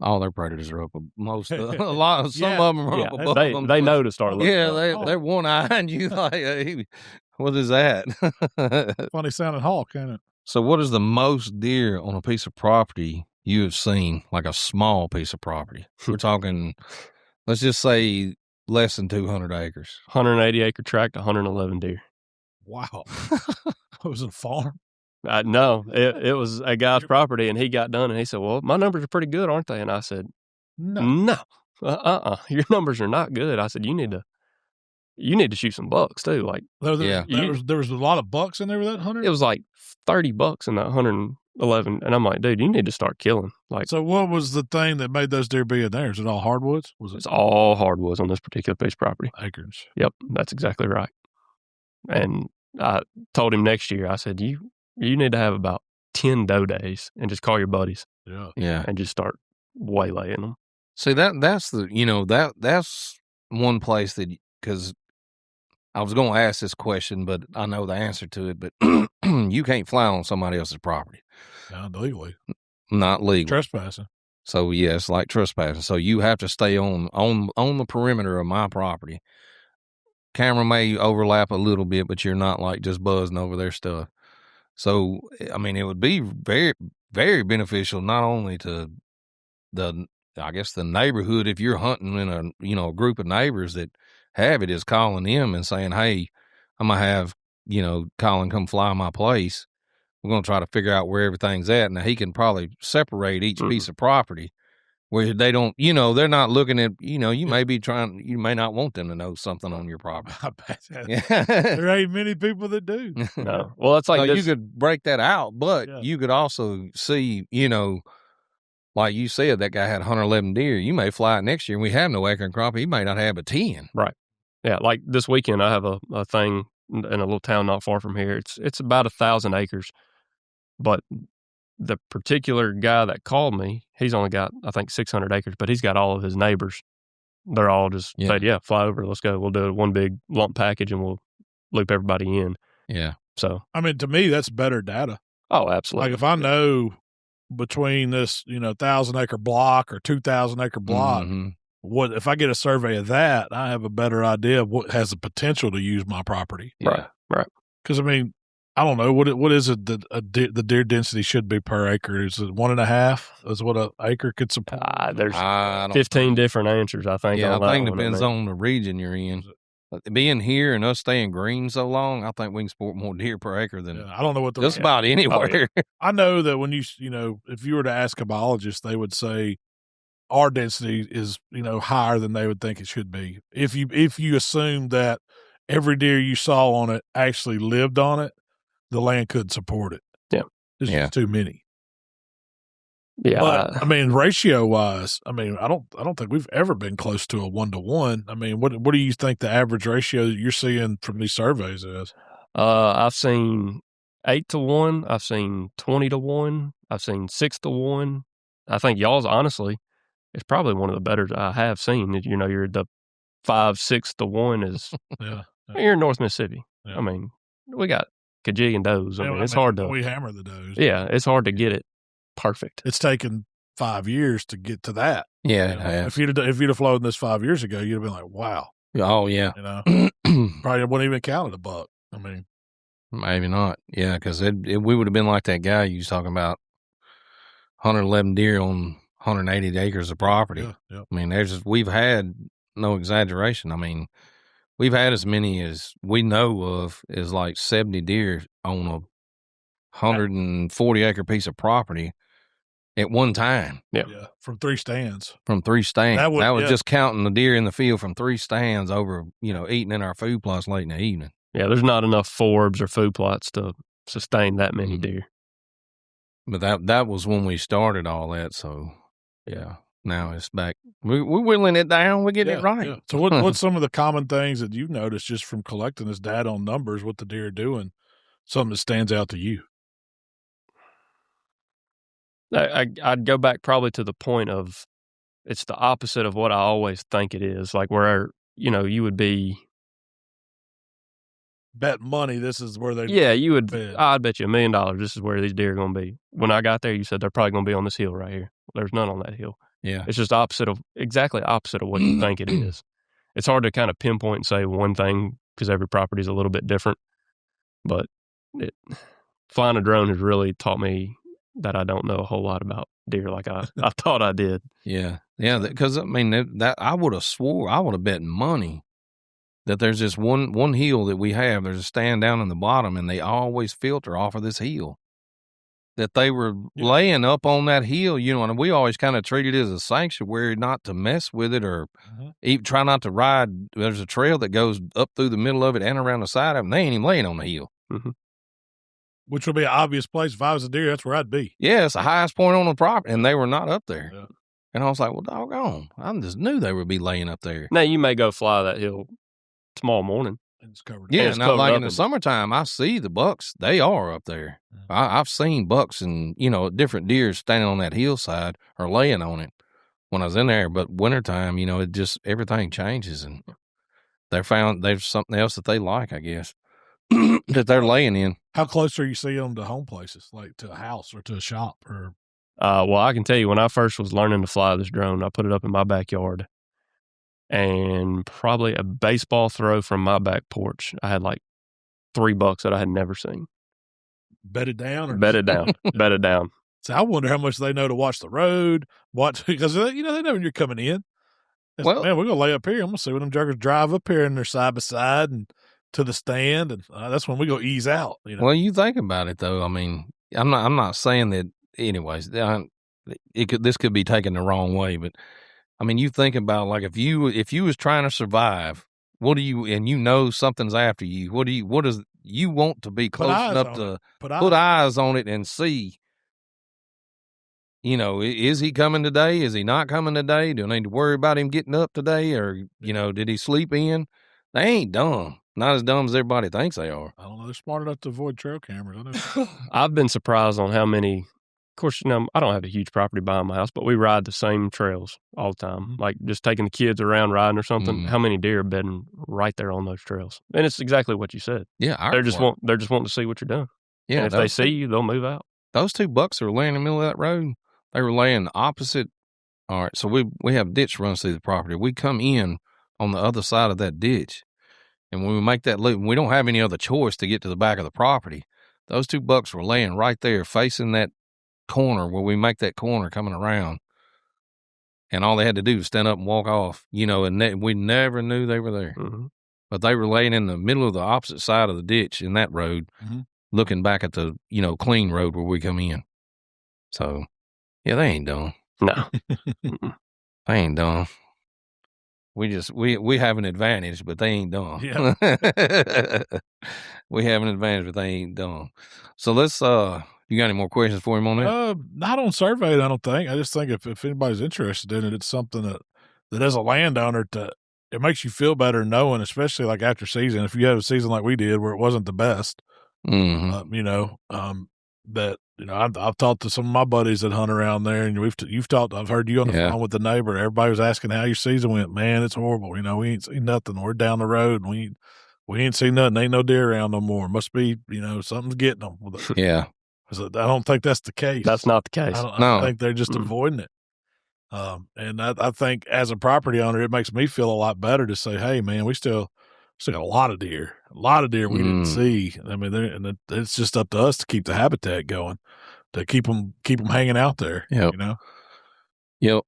All their predators are up. Some of them are up above them. They know to start looking. Yeah, they're one-eyeing you like, hey, what is that? Funny sounding hawk, ain't it? So what is the most deer on a piece of property you have seen, like a small piece of property? We're talking, let's just say less than 200 acres. 180 acre tract, 111 deer. Wow. Was it a farm? No, it was a guy's property, and he got done, and he said, well, my numbers are pretty good, aren't they? And I said, no, your numbers are not good. I said, you need to shoot some bucks too. Like, there was a lot of bucks in there with that 100? It was like 30 bucks in that 111, and I'm like, dude, you need to start killing. Like, so what was the thing that made those deer be in there? Is it all hardwoods? It's all hardwoods on this particular piece of property. Acres. Yep, that's exactly right. And I told him next year, I said, you need to have about 10 doe days and just call your buddies. Yeah. And just start waylaying them. See, that's one place that, because I was going to ask this question, but I know the answer to it, but you can't fly on somebody else's property. Not legally. Not legally. Trespassing. So, yeah, it's like trespassing. So you have to stay on the perimeter of my property. Camera may overlap a little bit, but you're not like just buzzing over their stuff. So, I mean, it would be very, very beneficial not only to the neighborhood, if you're hunting in a group of neighbors that have it, is calling them and saying, hey, I'm going to have, Colin come fly my place. We're going to try to figure out where everything's at. Now, he can probably separate each piece of property where they don't, they're not looking at, you may be you may not want them to know something on your property. I bet there ain't many people that do. No. Well, that's like you could break that out, but you could also see, like you said, that guy had 111 deer. You may fly it next year and we have no acorn crop. He may not have a 10. Right. Yeah. Like this weekend, I have a thing in a little town not far from here. It's about 1,000 acres, but the particular guy that called me, he's only got, I think, 600 acres, but he's got all of his neighbors. They're all just said, fly over. Let's go. We'll do one big lump package and we'll loop everybody in. Yeah. So, I mean, to me, that's better data. Oh, absolutely. Like if I know between this, 1,000 acre block or 2,000 acre block, what if I get a survey of that, I have a better idea of what has the potential to use my property. Yeah. Right. Because I mean, I don't know what is it that the deer density should be per acre. Is it 1.5? Is what an acre could support? There's 15 different answers, I think. Yeah, I think it depends on the region you're in. Being here and us staying green so long, I think we can support more deer per acre than I don't know what just about anywhere. I know that when if you were to ask a biologist, they would say our density is higher than they would think it should be. If you assume that every deer you saw on it actually lived on it, the land couldn't support it. Yeah. There's just too many. Yeah. But I mean, ratio wise, I mean, I don't think we've ever been close to a 1-to-1. I mean, what do you think the average ratio that you're seeing from these surveys is? I've seen 8-to-1. I've seen 20-to-1. I've seen 6-to-1. I think y'all's, honestly, it's probably one of the better I have seen. You're the 5-6-to-1 is you're in North Mississippi. Yeah. I mean, we got kajillion does. I mean, it's hard to. We hammer the does. Yeah, it's hard to get it perfect. It's taken 5 years to get to that. Yeah, it has. If you'd have flown this 5 years ago, you'd have been like, wow. Oh, yeah. Probably wouldn't even counted a buck. I mean, maybe not. Yeah, because we would have been like that guy you was talking about, 111 deer on 180 acres of property. Yeah. I mean, we've had, no exaggeration, I mean, we've had as many as we know of as like 70 deer on a 140 acre piece of property at one time. Yeah. From 3 stands. That was just counting the deer in the field from 3 stands over, eating in our food plots late in the evening. Yeah, there's not enough forbs or food plots to sustain that many deer. But that was when we started all that. So, yeah, now it's back. We're whittling it down. We're getting it right. Yeah. So what's some of the common things that you've noticed just from collecting this data on numbers, what the deer are doing, something that stands out to you? I'd go back probably to the point of it's the opposite of what I always think it is. Like where, you would be bet money this is where they you would I'd bet you $1 million this is where these deer are going to be. When I got there, you said they're probably going to be on this hill right here. There's none on that hill. Yeah. It's just exactly opposite of what you think it is. It's hard to kind of pinpoint and say one thing because every property is a little bit different. But flying a drone has really taught me that I don't know a whole lot about deer like I thought I did. Yeah. Yeah. Because, I mean, that I would have bet money that there's this one hill that we have. There's a stand down in the bottom, and they always filter off of this hill. That they were laying up on that hill, and we always kind of treat it as a sanctuary, not to mess with it or even try not to ride. There's a trail that goes up through the middle of it and around the side of it, and they ain't even laying on the hill. Mm-hmm. Which would be an obvious place. If I was a deer, that's where I'd be. Yeah, it's the highest point on the property, and they were not up there. Yeah. And I was like, well, doggone, I just knew they would be laying up there. Now, you may go fly that hill tomorrow morning. And it's covered. Yeah, it's now covered like up in the in- summertime, I see the bucks. They are up there. I've seen bucks and, different deer standing on that hillside or laying on it when I was in there. But wintertime, it just, everything changes and there's something else that they like, I guess, that they're laying in. How close are you seeing them to home places, like to a house or to a shop? Or Well, I can tell you, when I first was learning to fly this drone, I put it up in my backyard, and probably a baseball throw from my back porch, I had like 3 bucks that I had never seen. bedded down? Or Bedded down. Bedded down. So I wonder how much they know to watch the road, because they know when you're coming in. Well, man, we're gonna lay up here. I'm gonna see when them jerkers drive up here and they're side by side and to the stand, and that's when we go ease out. Well, you think about it though. I mean, I'm not saying that. Anyways, this could be taken the wrong way, but I mean, you think about like if you was trying to survive, and something's after you, what does you want to be close enough to put eyes on it and see? Is he coming today? Is he not coming today? Do I need to worry about him getting up today? Or, did he sleep in? They ain't dumb. Not as dumb as everybody thinks they are. I don't know. They're smart enough to avoid trail cameras. I know. I've been surprised on how many, of course, I don't have a huge property behind my house, but we ride the same trails all the time. Mm-hmm. Like just taking the kids around riding or something. Mm-hmm. How many deer are bedding right there on those trails? And it's exactly what you said. Yeah. They're just wanting to see what you're doing. Yeah. And if they see you, they'll move out. Those 2 bucks that were laying in the middle of that road, they were laying opposite. All right. So we have a ditch runs through the property. We come in on the other side of that ditch. And when we make that loop, we don't have any other choice to get to the back of the property. Those 2 bucks were laying right there facing that corner where we make that corner coming around. And all they had to do was stand up and walk off, and we never knew they were there. Mm-hmm. But they were laying in the middle of the opposite side of the ditch in that road, looking back at the, clean road where we come in. So, yeah, they ain't dumb. No. They ain't dumb. We have an advantage, but they ain't dumb. Yeah. We have an advantage, but they ain't dumb. So let's, you got any more questions for him on that? Not on survey, I don't think. I just think if anybody's interested in it, it's something that as a landowner, it makes you feel better knowing, especially like after season, if you have a season like we did where it wasn't the best, that, I've talked to some of my buddies that hunt around there, and you've talked, I've heard you on the phone with the neighbor. Everybody was asking how your season went. Man, it's horrible. We ain't seen nothing. We're down the road and we ain't seen nothing. Ain't no deer around no more. Must be, something's getting them. Yeah. I don't think that's the case. That's not the case. I think they're just avoiding it. And I think as a property owner, it makes me feel a lot better to say, hey, man, we still got a lot of deer we didn't see. I mean, and it's just up to us to keep the habitat going, to keep them hanging out there. Yep. Yep.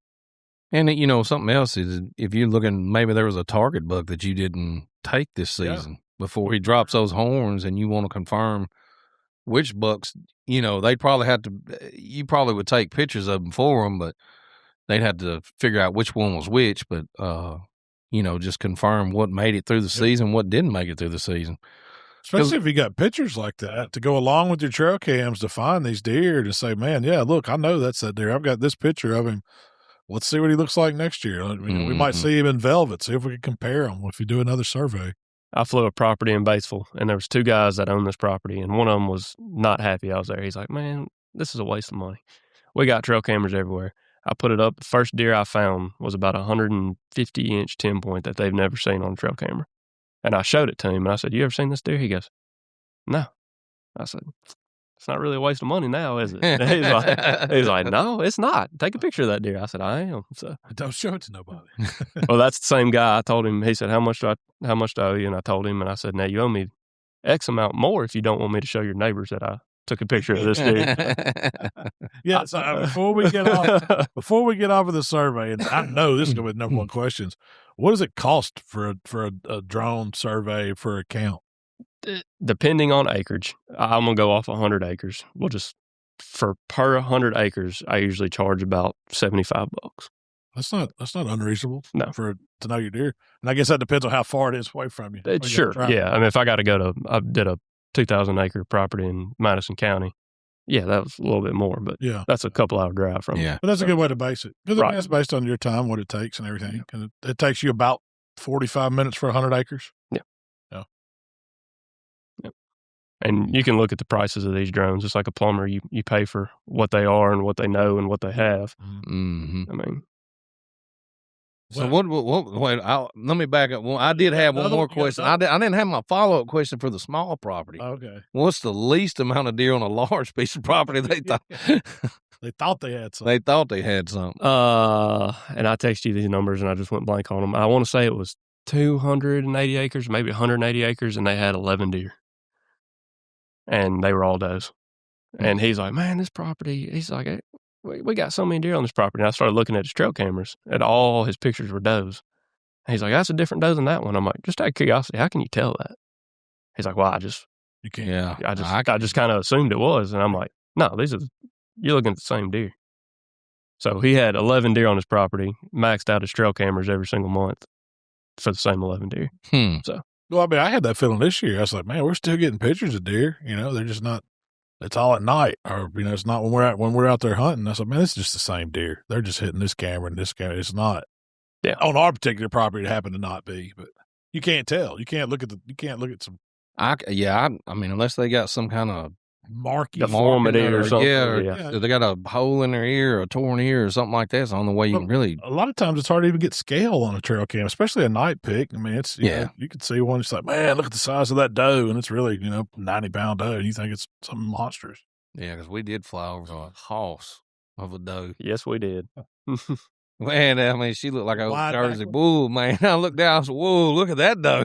And, something else is if you're looking, maybe there was a target buck that you didn't take this season before he drops those horns, and you want to confirm which bucks, they'd probably have to, you probably would take pictures of them for them, but they'd have to figure out which one was which, but, just confirm what made it through the season, what didn't make it through the season. Especially if you got pictures like that to go along with your trail cams to find these deer to say, man, yeah, look, I know that's that deer. I've got this picture of him. Let's see what he looks like next year. We might see him in velvet, see if we can compare him if we do another survey. I flew a property in Batesville, and there was 2 guys that owned this property, and one of them was not happy I was there. He's like, man, this is a waste of money. We got trail cameras everywhere. I put it up. The first deer I found was about 150-inch 10-point that they've never seen on a trail camera. And I showed it to him, and I said, you ever seen this deer? He goes, no. I said, it's not really a waste of money now, is it? He's like, no, it's not. Take a picture of that deer. I said, I am. So don't show it to nobody. Well, that's the same guy. I told him, he said, how much do I owe you? And I told him, and I said, now you owe me X amount more if you don't want me to show your neighbors that I took a picture of this deer. Yeah. So before we get off of the survey, and I know this is going to be the number one questions. What does it cost for a drone survey for a count? Depending on acreage, I'm going to go off 100 acres. We'll just, for per 100 acres, I usually charge about $75. That's not unreasonable. No. To know your deer. And I guess that depends on how far it is away from you. Sure. Yeah. I mean, if I got to go to, I did a 2,000 acre property in Madison County. Yeah, that was a little bit more, but that's a couple hour drive from me. But that's a good way to base it. Because that's based on your time, what it takes and everything. And it takes you about 45 minutes for 100 acres. Yeah. Yeah. And you can look at the prices of these drones. It's like a plumber. You pay for what they are and what they know and what they have. Mm-hmm. I mean. So what wait, let me back up. Well, I did have one more question. I didn't have my follow-up question for the small property. Okay. What's the least amount of deer on a large piece of property they thought? They thought they had something. They thought they had something. And I texted you these numbers and I just went blank on them. I want to say it was 280 acres, maybe 180 acres, and they had 11 deer. And they were all does. And he's like, man, this property, he's like, hey, we got so many deer on this property. And I started looking at his trail cameras and all his pictures were does. And he's like, that's a different doe than that one. I'm like, just out of curiosity, how can you tell that? He's like, well, you can't. Yeah. I just kind of assumed it was. And I'm like, no, you're looking at the same deer. So he had 11 deer on his property, maxed out his trail cameras every single month for the same 11 deer. So, well, I mean, I had that feeling this year. I was like, man, we're still getting pictures of deer. You know, they're just not. It's all at night, or you know, it's not when we're out there hunting. I was like, man, it's just the same deer. They're just hitting this camera and this camera. It's not. Yeah. On our particular property, it happened to not be, but you can't tell. You can't look at some. I mean, unless they got some kind of marky deformity or something. Yeah, they got a hole in their ear or a torn ear or something like that. It's the only way you can really. A lot of times it's hard to even get scale on a trail cam, especially a night pick. I mean, it's, you know, you can see one, it's like, man, look at the size of that doe. And it's really, 90-pound doe. And you think it's something monstrous. Yeah, because we did fly over a hoss of a doe. Yes, we did. Man, I mean, she looked like a Jersey bull, man. I looked down, I said, whoa, look at that doe.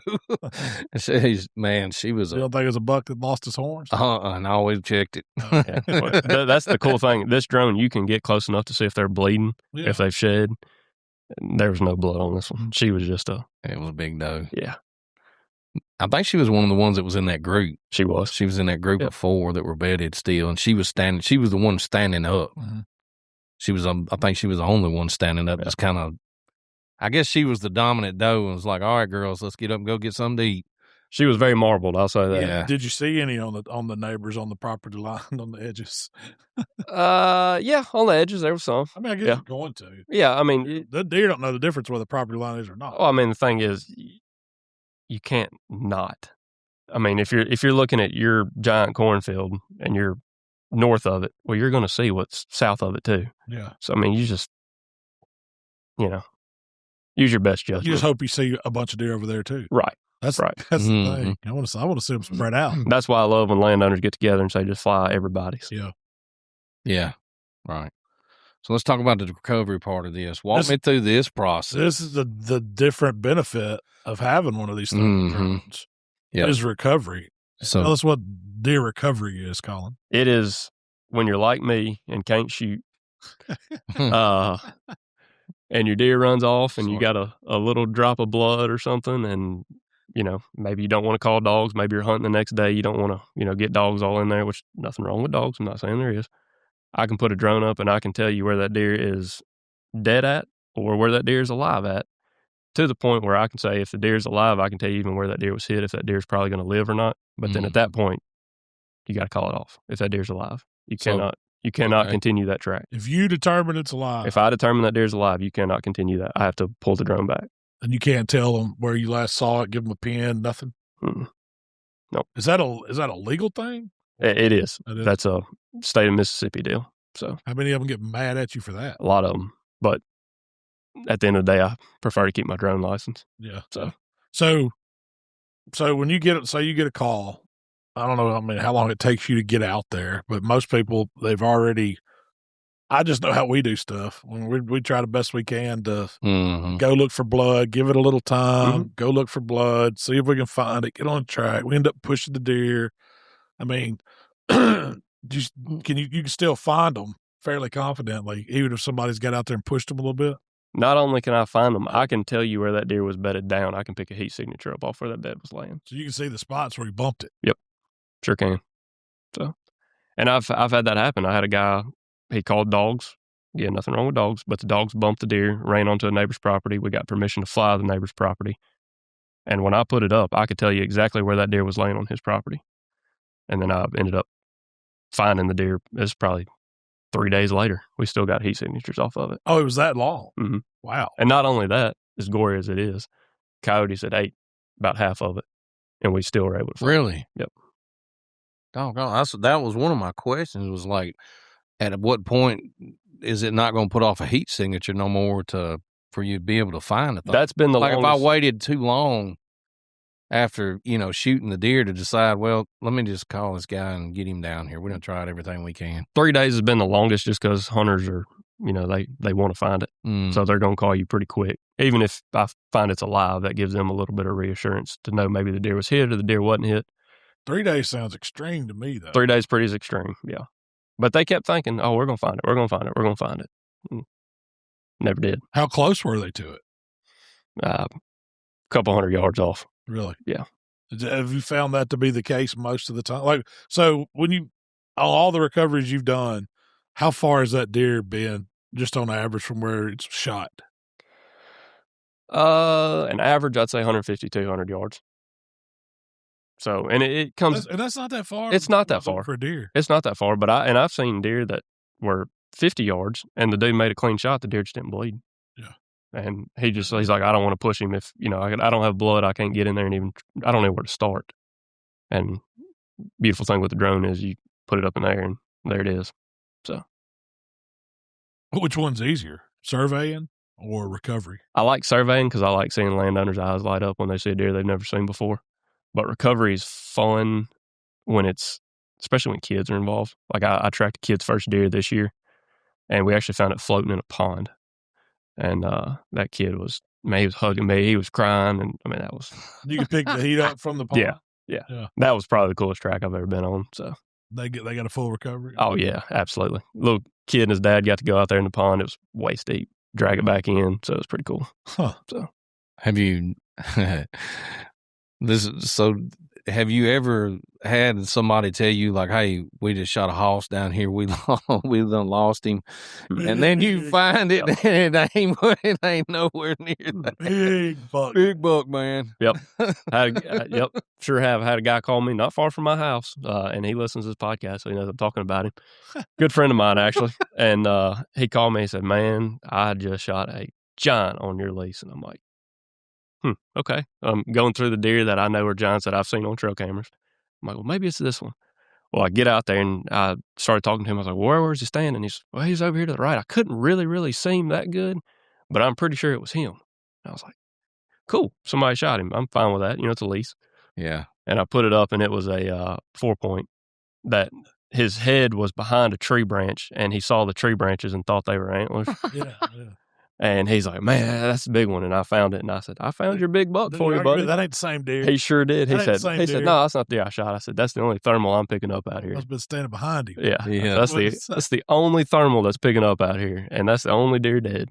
She was You don't think it was a buck that lost his horns? And I always checked it. Yeah. Well, that's the cool thing. This drone, you can get close enough to see if they're bleeding, if they've shed. There was no blood on this one. She was just it was a big doe. Yeah. I think she was one of the ones that was in that group. She was. She was in that group of 4 that were bedded still, and she was the one standing up. Mm-hmm. She was, I think she was the only one standing up, just kind of, I guess she was the dominant doe and was like, all right, girls, let's get up and go get something to eat. She was very marbled, I'll say that. Yeah. Did you see any on the neighbors on the property line, on the edges? Yeah, on the edges, there was some. I mean, I guess you're going to. Yeah, I mean. The deer don't know the difference where the property line is or not. Well, I mean, the thing is, you can't not. I mean, if you're looking at your giant cornfield and you're north of it, well, you're going to see what's south of it too. Yeah. So, I mean, you just, use your best judgment. You just hope you see a bunch of deer over there too. Right. That's right. That's the thing. I want to see them spread out. That's why I love when landowners get together and say, just fly everybody's. Yeah. Yeah. Right. So let's talk about the recovery part of this. Walk me through this process. This is the different benefit of having one of these drones. Yeah. Is recovery. So tell us what deer recovery is, Colin. It is when you're like me and can't shoot, and your deer runs off and you got a little drop of blood or something, and maybe you don't want to call dogs. Maybe you're hunting the next day. You don't want to, get dogs all in there, which nothing wrong with dogs. I'm not saying there is. I can put a drone up and I can tell you where that deer is dead at or where that deer is alive at, to the point where I can say if the deer is alive, I can tell you even where that deer was hit, if that deer is probably going to live or not. But then at that point, you got to call it off. If that deer's alive, you cannot continue that track. If you determine it's alive. If I determine that deer's alive, you cannot continue that. I have to pull the drone back. And you can't tell them where you last saw it, give them a pin, nothing? No. Is that a legal thing? It is. That's a state of Mississippi deal. So how many of them get mad at you for that? A lot of them. But at the end of the day, I prefer to keep my drone license. Yeah. So when you get a call, I don't know, how long it takes you to get out there, but most people, I just know how we do stuff. We try the best we can to go look for blood, give it a little time, go look for blood, see if we can find it, get on track. We end up pushing the deer. I mean, you can still find them fairly confidently, even if somebody's got out there and pushed them a little bit? Not only can I find them, I can tell you where that deer was bedded down. I can pick a heat signature up off where that bed was laying. So you can see the spots where he bumped it? Yep, sure can. So, and I've had that happen. I had a guy, he called dogs. Yeah, nothing wrong with dogs, but the dogs bumped the deer, ran onto a neighbor's property. We got permission to fly the neighbor's property. And when I put it up, I could tell you exactly where that deer was laying on his property. And then I ended up finding the deer. It's probably 3 days later. We still got heat signatures off of it. Oh, it was that long? Mm-hmm. Wow. And not only that, as gory as it is, coyotes had ate about half of it, and we still were able to find Really? it. Yep. Doggone, that was one of my questions. Was like, at what point is it not going to put off a heat signature no more for you to be able to find it? That's been the like longest. If I waited too long after shooting the deer to decide, well, let me just call this guy and get him down here. We're gonna try everything we can. 3 days has been the longest, just because hunters are, they want to find it, so they're gonna call you pretty quick. Even if I find it's alive, that gives them a little bit of reassurance to know maybe the deer was hit or the deer wasn't hit. 3 days sounds extreme to me, though. 3 days pretty extreme, yeah. But they kept thinking, "Oh, we're gonna find it. We're gonna find it. We're gonna find it." Never did. How close were they to it? A couple 100 yards off. Really? Yeah. Have you found that to be the case most of the time? Like, so when on all the recoveries you've done, how far has that deer been just on average from where it's shot? An average, I'd say 150, 200 yards. So, and it comes, and that's not that far. It's not that far for a deer. It's not that far, but I've seen deer that were 50 yards and the dude made a clean shot. The deer just didn't bleed. Yeah. And he's like, I don't want to push him if, I don't have blood. I can't get in there and I don't know where to start. And beautiful thing with the drone is you put it up in there and there it is. So. Which one's easier, surveying or recovery? I like surveying because I like seeing landowners' eyes light up when they see a deer they've never seen before. But recovery is fun especially when kids are involved. Like I tracked a kid's first deer this year, and we actually found it floating in a pond. And that kid he was hugging me, he was crying, and that was. You could pick the heat up from the pond. Yeah. That was probably the coolest track I've ever been on. So they got a full recovery. Oh yeah, absolutely. Little kid and his dad got to go out there in the pond. It was waist deep. Drag it back in, so it was pretty cool. Huh. So, have you? Have you ever had somebody tell you like, "Hey, we just shot a hoss down here. We done lost him," and then you find it and it ain't nowhere near that. Big buck, man. Yep. Yep. Sure have. Had a guy call me not far from my house, and he listens to this podcast, so he knows I'm talking about him. Good friend of mine, actually, and he called me and said, "Man, I just shot a giant on your lease," and I'm like, okay. I'm going through the deer that I know are giants that I've seen on trail cameras. I'm like, well, maybe it's this one. Well, I get out there and I started talking to him. I was like, where's he standing? He's over here to the right. I couldn't really see him that good, but I'm pretty sure it was him. And I was like, cool. Somebody shot him. I'm fine with that. It's a lease. Yeah. And I put it up and it was a 4-point that his head was behind a tree branch and he saw the tree branches and thought they were antlers. Yeah. And he's like, man, that's a big one. And I found it. And I said, I found your big buck for you, buddy. That ain't the same deer. He sure did. He said, no, that's not the deer I shot. I said, that's the only thermal I'm picking up out here. I've been standing behind him. Yeah. That's the only thermal that's picking up out here. And that's the only deer dead.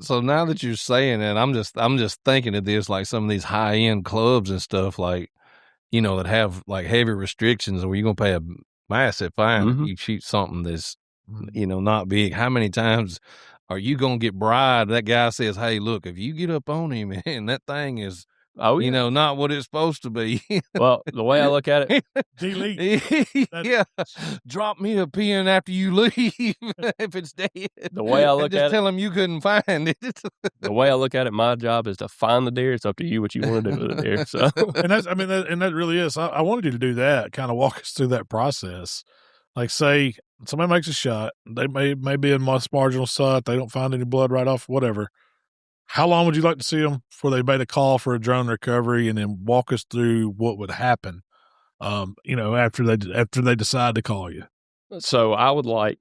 So now that you're saying that, I'm just thinking of this, like some of these high end clubs and stuff, like, that have like heavy restrictions where you're going to pay a massive fine if you shoot something that's, not big. How many times are you going to get bribed? That guy says, hey, look, if you get up on him and that thing is, not what it's supposed to be. Well, the way I look at it, delete. Yeah. Drop me a pin after you leave if it's dead. The way I look at it. Just tell him you couldn't find it. The way I look at it, my job is to find the deer. It's up to you what you want to do with the deer. So. And that really is. I wanted you to do that, kind of walk us through that process. Like, say somebody makes a shot, they may be in marginal sight, they don't find any blood right off, whatever. How long would you like to see them before they made a call for a drone recovery, and then walk us through what would happen, after they decide to call you? So I would like,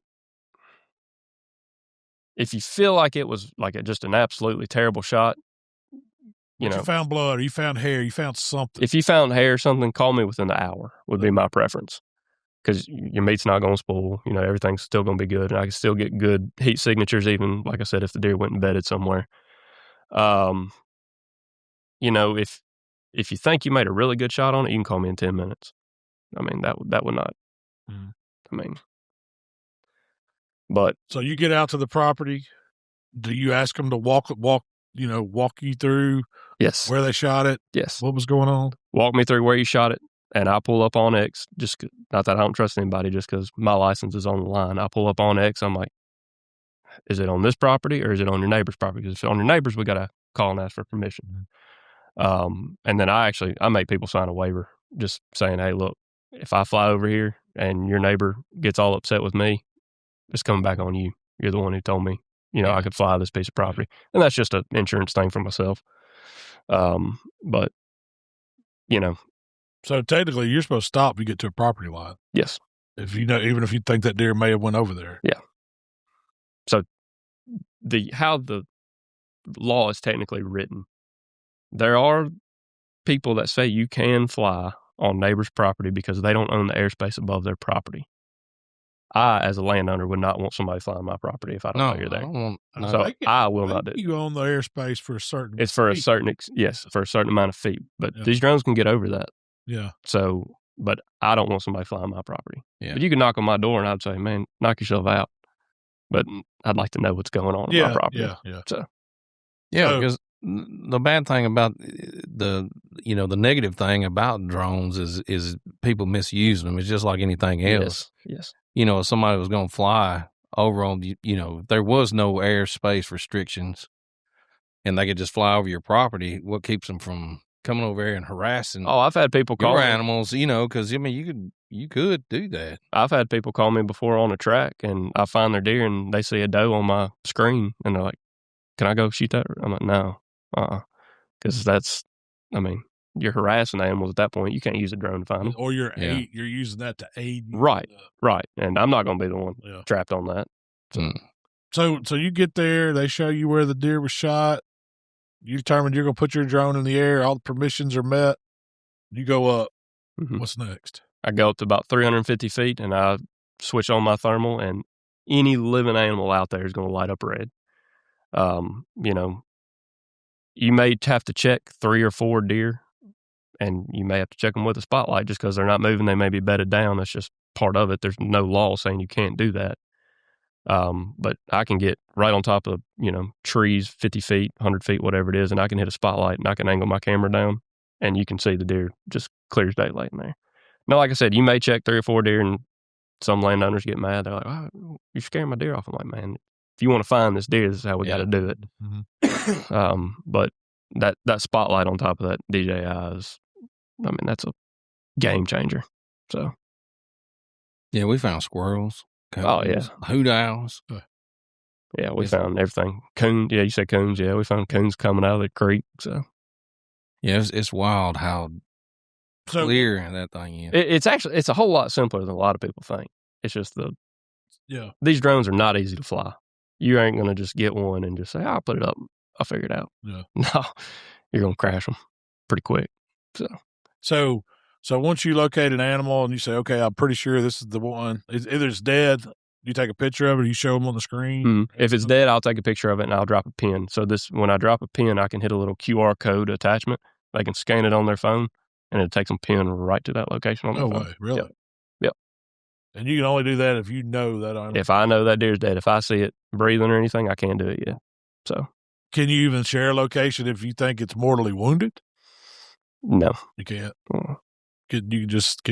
if you feel like it was like just an absolutely terrible shot, you found blood, or you found hair, you found something. If you found hair or something, call me within the hour would be my preference. Because your meat's not going to spoil, everything's still going to be good. And I can still get good heat signatures, even, like I said, if the deer went and bedded somewhere. If you think you made a really good shot on it, you can call me in 10 minutes. That would not, but. So you get out to the property, do you ask them to walk you through Yes. where they shot it? Yes. What was going on? Walk me through where you shot it. And I pull up on X, not that I don't trust anybody, just because my license is on the line. I pull up on X, I'm like, is it on this property or is it on your neighbor's property? Because if it's on your neighbor's, we got to call and ask for permission. And then I make people sign a waiver just saying, hey, look, if I fly over here and your neighbor gets all upset with me, it's coming back on you. You're the one who told me, I could fly this piece of property. And that's just an insurance thing for myself. But, So technically, you're supposed to stop if you get to a property line. Yes. Even if you think that deer may have went over there. Yeah. So how the law is technically written, there are people that say you can fly on neighbor's property because they don't own the airspace above their property. I, as a landowner, would not want somebody flying my property if I don't know you're there. I will not do it. You own the airspace for a certain. It's for feet. For a certain amount of feet. But these drones can get over that. Yeah. So, but I don't want somebody flying my property. Yeah. But you can knock on my door and I'd say, man, knock yourself out. But I'd like to know what's going on my property. Yeah. So, because the bad thing about the negative thing about drones is people misuse them. It's just like anything else. Yes. If somebody was going to fly over on, if there was no airspace restrictions and they could just fly over your property, what keeps them from coming over here and harassing I've had people call your me. animals, because, you could do that. I've had people call me before on a track and I find their deer and they see a doe on my screen and they're like, can I go shoot that? I'm like, no, because you're harassing animals at that point. You can't use a drone to find them. Or you're using that to aid you. Right. And I'm not going to be the one trapped on that. So you get there, they show you where the deer was shot. You determine you're going to put your drone in the air. All the permissions are met. You go up. Mm-hmm. What's next? I go up to about 350 feet and I switch on my thermal and any living animal out there is going to light up red. You may have to check 3 or 4 deer and you may have to check them with a spotlight just because they're not moving. They may be bedded down. That's just part of it. There's no law saying you can't do that. But I can get right on top of, trees, 50 feet, 100 feet, whatever it is, and I can hit a spotlight and I can angle my camera down and you can see the deer just clear as daylight in there. Now, like I said, you may check 3 or 4 deer and some landowners get mad. They're like, oh, you're scaring my deer off. I'm like, man, if you want to find this deer, this is how we got to do it. Mm-hmm. But that spotlight on top of that DJI is, that's a game changer. So, yeah, we found squirrels. Coons, hoot owls. Yeah, we found everything. Coons. Yeah, you said coons. Yeah, we found coons coming out of the creek. So, yeah, it's wild how clear that thing is. It's a whole lot simpler than a lot of people think. It's just these drones are not easy to fly. You ain't going to just get one and just say, I'll put it up. I'll figure it out. Yeah. No, you're going to crash them pretty quick. So once you locate an animal and you say, okay, I'm pretty sure this is the one, either it's dead, you take a picture of it, you show them on the screen. Mm-hmm. If it's dead, I'll take a picture of it and I'll drop a pin. So when I drop a pin, I can hit a little QR code attachment. They can scan it on their phone and it takes them pin right to that location on their phone. No way, really? Yep. And you can only do that if you know that animal. If I know that deer's dead. If I see it breathing or anything, I can't do it yet. So. Can you even share a location if you think it's mortally wounded? No. You can't? Can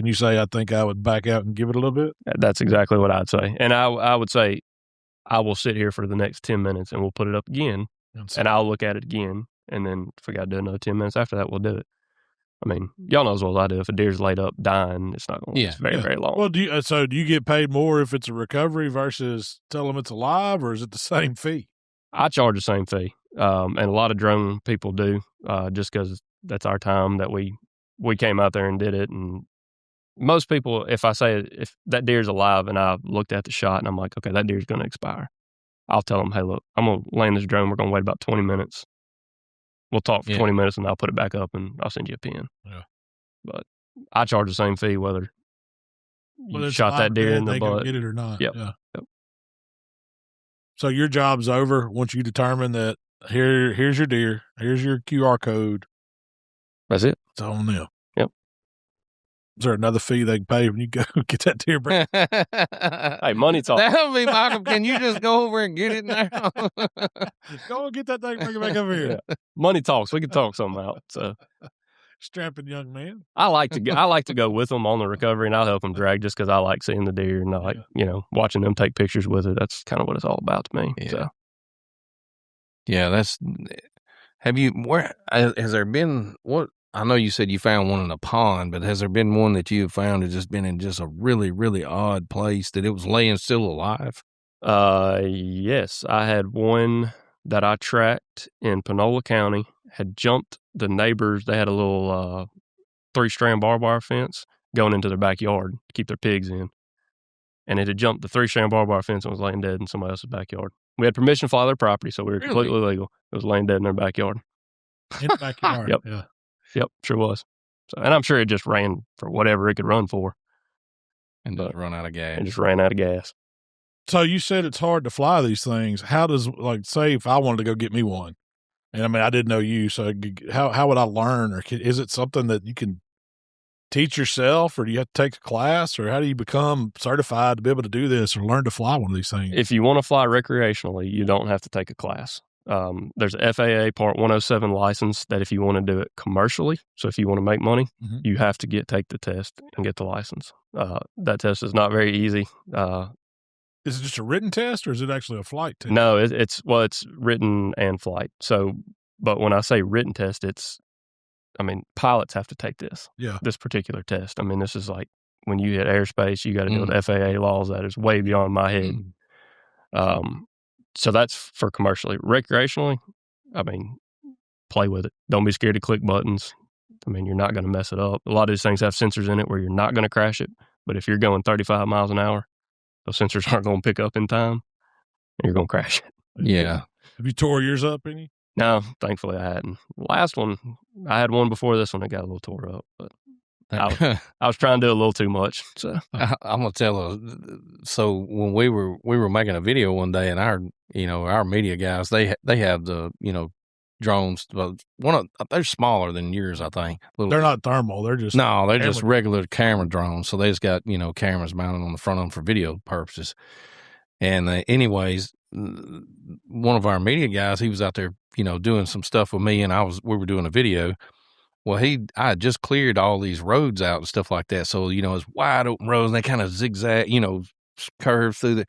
you say, I think I would back out and give it a little bit? That's exactly what I'd say. And I would say, I will sit here for the next 10 minutes and we'll put it up again and I'll look at it again. And then if we got to do another 10 minutes after that, we'll do it. Y'all know as well as I do. If a deer's laid up dying, it's not going to last very, very long. Well, do you get paid more if it's a recovery versus tell them it's alive, or is it the same fee? I charge the same fee. And a lot of drone people do, just because that's our time that we came out there and did it. And most people, if that deer's alive and I looked at the shot and I'm like, okay, that deer's going to expire, I'll tell them, hey, look, I'm going to land this drone. We're going to wait about 20 minutes. We'll talk for 20 minutes and I'll put it back up and I'll send you a pin. Yeah. But I charge the same fee whether you shot that deer in the butt. Get it or not. Yep. Yeah. Yep. So your job's over once you determine that here's your deer, here's your QR code. That's it. It's on them. Yep. Is there another fee they can pay when you go get that deer back? Hey, money talk. That'll be Michael. Can you just go over and get it now? Go and get that thing, bring it back over here. Yeah. Money talks. We can talk something out. So, strapping young man. I like to go with them on the recovery, and I'll help them drag just because I like seeing the deer and I like watching them take pictures with it. That's kind of what it's all about to me. Yeah. So. Yeah, has there been I know you said you found one in a pond, but has there been one that you have found that's just been in just a really, really odd place that it was laying still alive? Yes, I had one that I tracked in Panola County, had jumped the neighbors. They had a little 3-strand barbed wire fence going into their backyard to keep their pigs in. And it had jumped the 3-strand barbed wire fence and was laying dead in somebody else's backyard. We had permission to fly their property, so we were completely legal. It was laying dead in their backyard. In the backyard. Yep. Yeah. Yep, sure was. So, and I'm sure it just ran for whatever it could run for. And just run out of gas. And just ran out of gas. So you said it's hard to fly these things. How does, like, say if I wanted to go get me one, and I mean, I didn't know you, so how would I learn? Or is it something that you can teach yourself, or do you have to take a class, or how do you become certified to be able to do this or learn to fly one of these things? If you want to fly recreationally, you don't have to take a class. There's a FAA Part 107 license that if you want to do it commercially, so if you want to make money, you have to take the test and get the license. That test is not very easy. Is it just a written test, or is it actually a flight test? No, it's written and flight. So, but when I say written test, pilots have to take this. Yeah. This particular test. I mean, this is like when you hit airspace, you got to deal with FAA laws. That is way beyond my head. So that's for commercially. Recreationally, play with it. Don't be scared to click buttons. You're not going to mess it up. A lot of these things have sensors in it where you're not going to crash it. But if you're going 35 miles an hour, those sensors aren't going to pick up in time, and you're going to crash it. Yeah. Have you tore yours up any? No, thankfully I hadn't. Last one, I had one before this one that got a little tore up, but I was trying to do a little too much. So I'm gonna tell so when we were making a video one day, and our media guys, they have the drones. They're smaller than yours, I think. They're not thermal. They're just just regular camera drones. So they just got cameras mounted on the front of them for video purposes. And anyways, one of our media guys, he was out there, doing some stuff with me, and we were doing a video. Well, I had just cleared all these roads out and stuff like that. So, it's wide open roads, and they kind of zigzag, curve through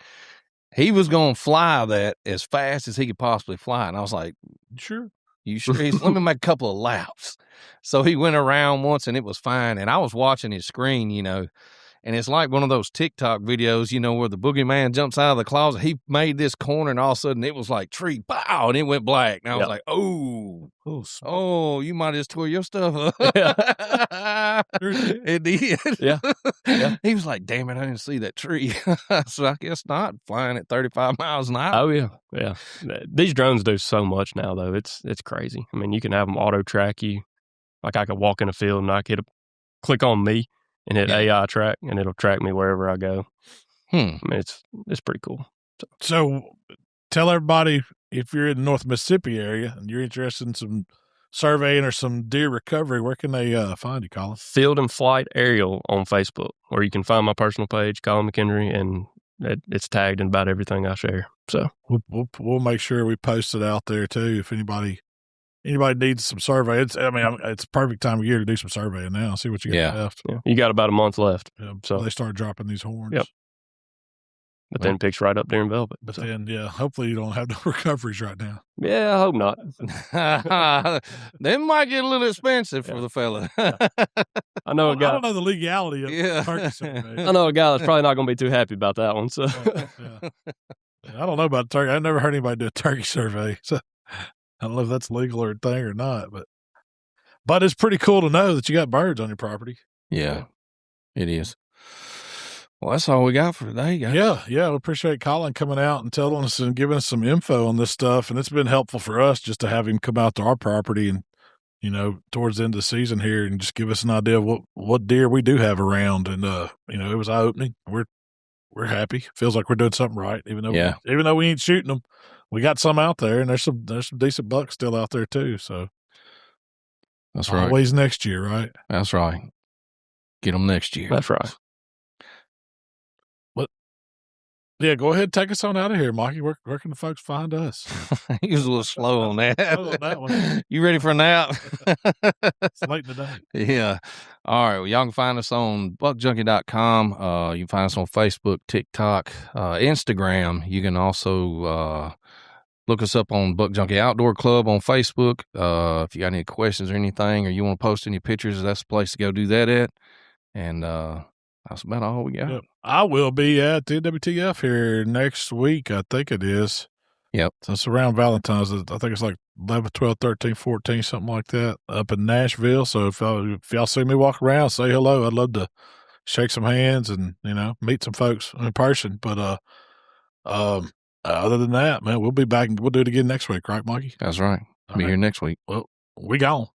he was going to fly that as fast as he could possibly fly. And I was like, sure. You sure? Let me make a couple of laps. So he went around once, and it was fine. And I was watching his screen, and it's like one of those TikTok videos, where the boogeyman jumps out of the closet. He made this corner, and all of a sudden it was like tree, pow, and it went black. And I was like, oh, you might have just tore your stuff up. It did. Yeah. He was like, damn it, I didn't see that tree. So I guess not, flying at 35 miles an hour. Oh, yeah. Yeah. These drones do so much now, though. It's crazy. You can have them auto track you. Like I could walk in a field and I could click on me and hit AI track, and it'll track me wherever I go. It's pretty cool. So tell everybody, if you're in the North Mississippi area and you're interested in some surveying or some deer recovery, where can they find you, Colin? Field and Flight Aerial on Facebook, or you can find my personal page, Colin McHenry, and it's tagged in about everything I share. So we'll make sure we post it out there too. If anybody needs some survey, it's a perfect time of year to do some surveying now. See what you got left. Yeah. You got about a month left. Yeah, so they start dropping these horns. Yep. But then picks right up there in velvet. But then, hopefully you don't have no recoveries right now. Yeah, I hope not. They might get a little expensive for the fella. I know a guy. I don't know the legality of turkey survey. I know a guy that's probably not going to be too happy about that one. So I don't know about turkey. I've never heard anybody do a turkey survey. So I don't know if that's legal or a thing or not. But it's pretty cool to know that you got birds on your property. Yeah, it is. Well, that's all we got for today, guys. Yeah. We appreciate Colin coming out and telling us and giving us some info on this stuff. And it's been helpful for us just to have him come out to our property and, towards the end of the season here and just give us an idea of what deer we do have around. And, it was eye-opening. We're happy. Feels like we're doing something right, even though we ain't shooting them. We got some out there, and there's some decent bucks still out there too. So that's right. Always next year, right? That's right. Get them next year. That's right. Yeah, go ahead, take us on out of here, Mikey. Where can the folks find us? He was a little slow on that. Slow on that one. You ready for a nap? It's late in the day. Yeah. All right. Well, y'all can find us on buckjunkie.com. You can find us on Facebook, TikTok, Instagram. You can also Look us up on Buck Junkie Outdoor Club on Facebook. If you got any questions or anything, or you want to post any pictures, that's the place to go do that at. And that's about all we got. Yep. I will be at the WTF here next week, I think it is. Yep. So it's around Valentine's. I think it's like 11, 12, 13, 14, something like that, up in Nashville. So if y'all see me walk around, say hello. I'd love to shake some hands and, meet some folks in person. But other than that, man, we'll be back and we'll do it again next week, right, Mikey? That's right. Be here next week. Well, we gone.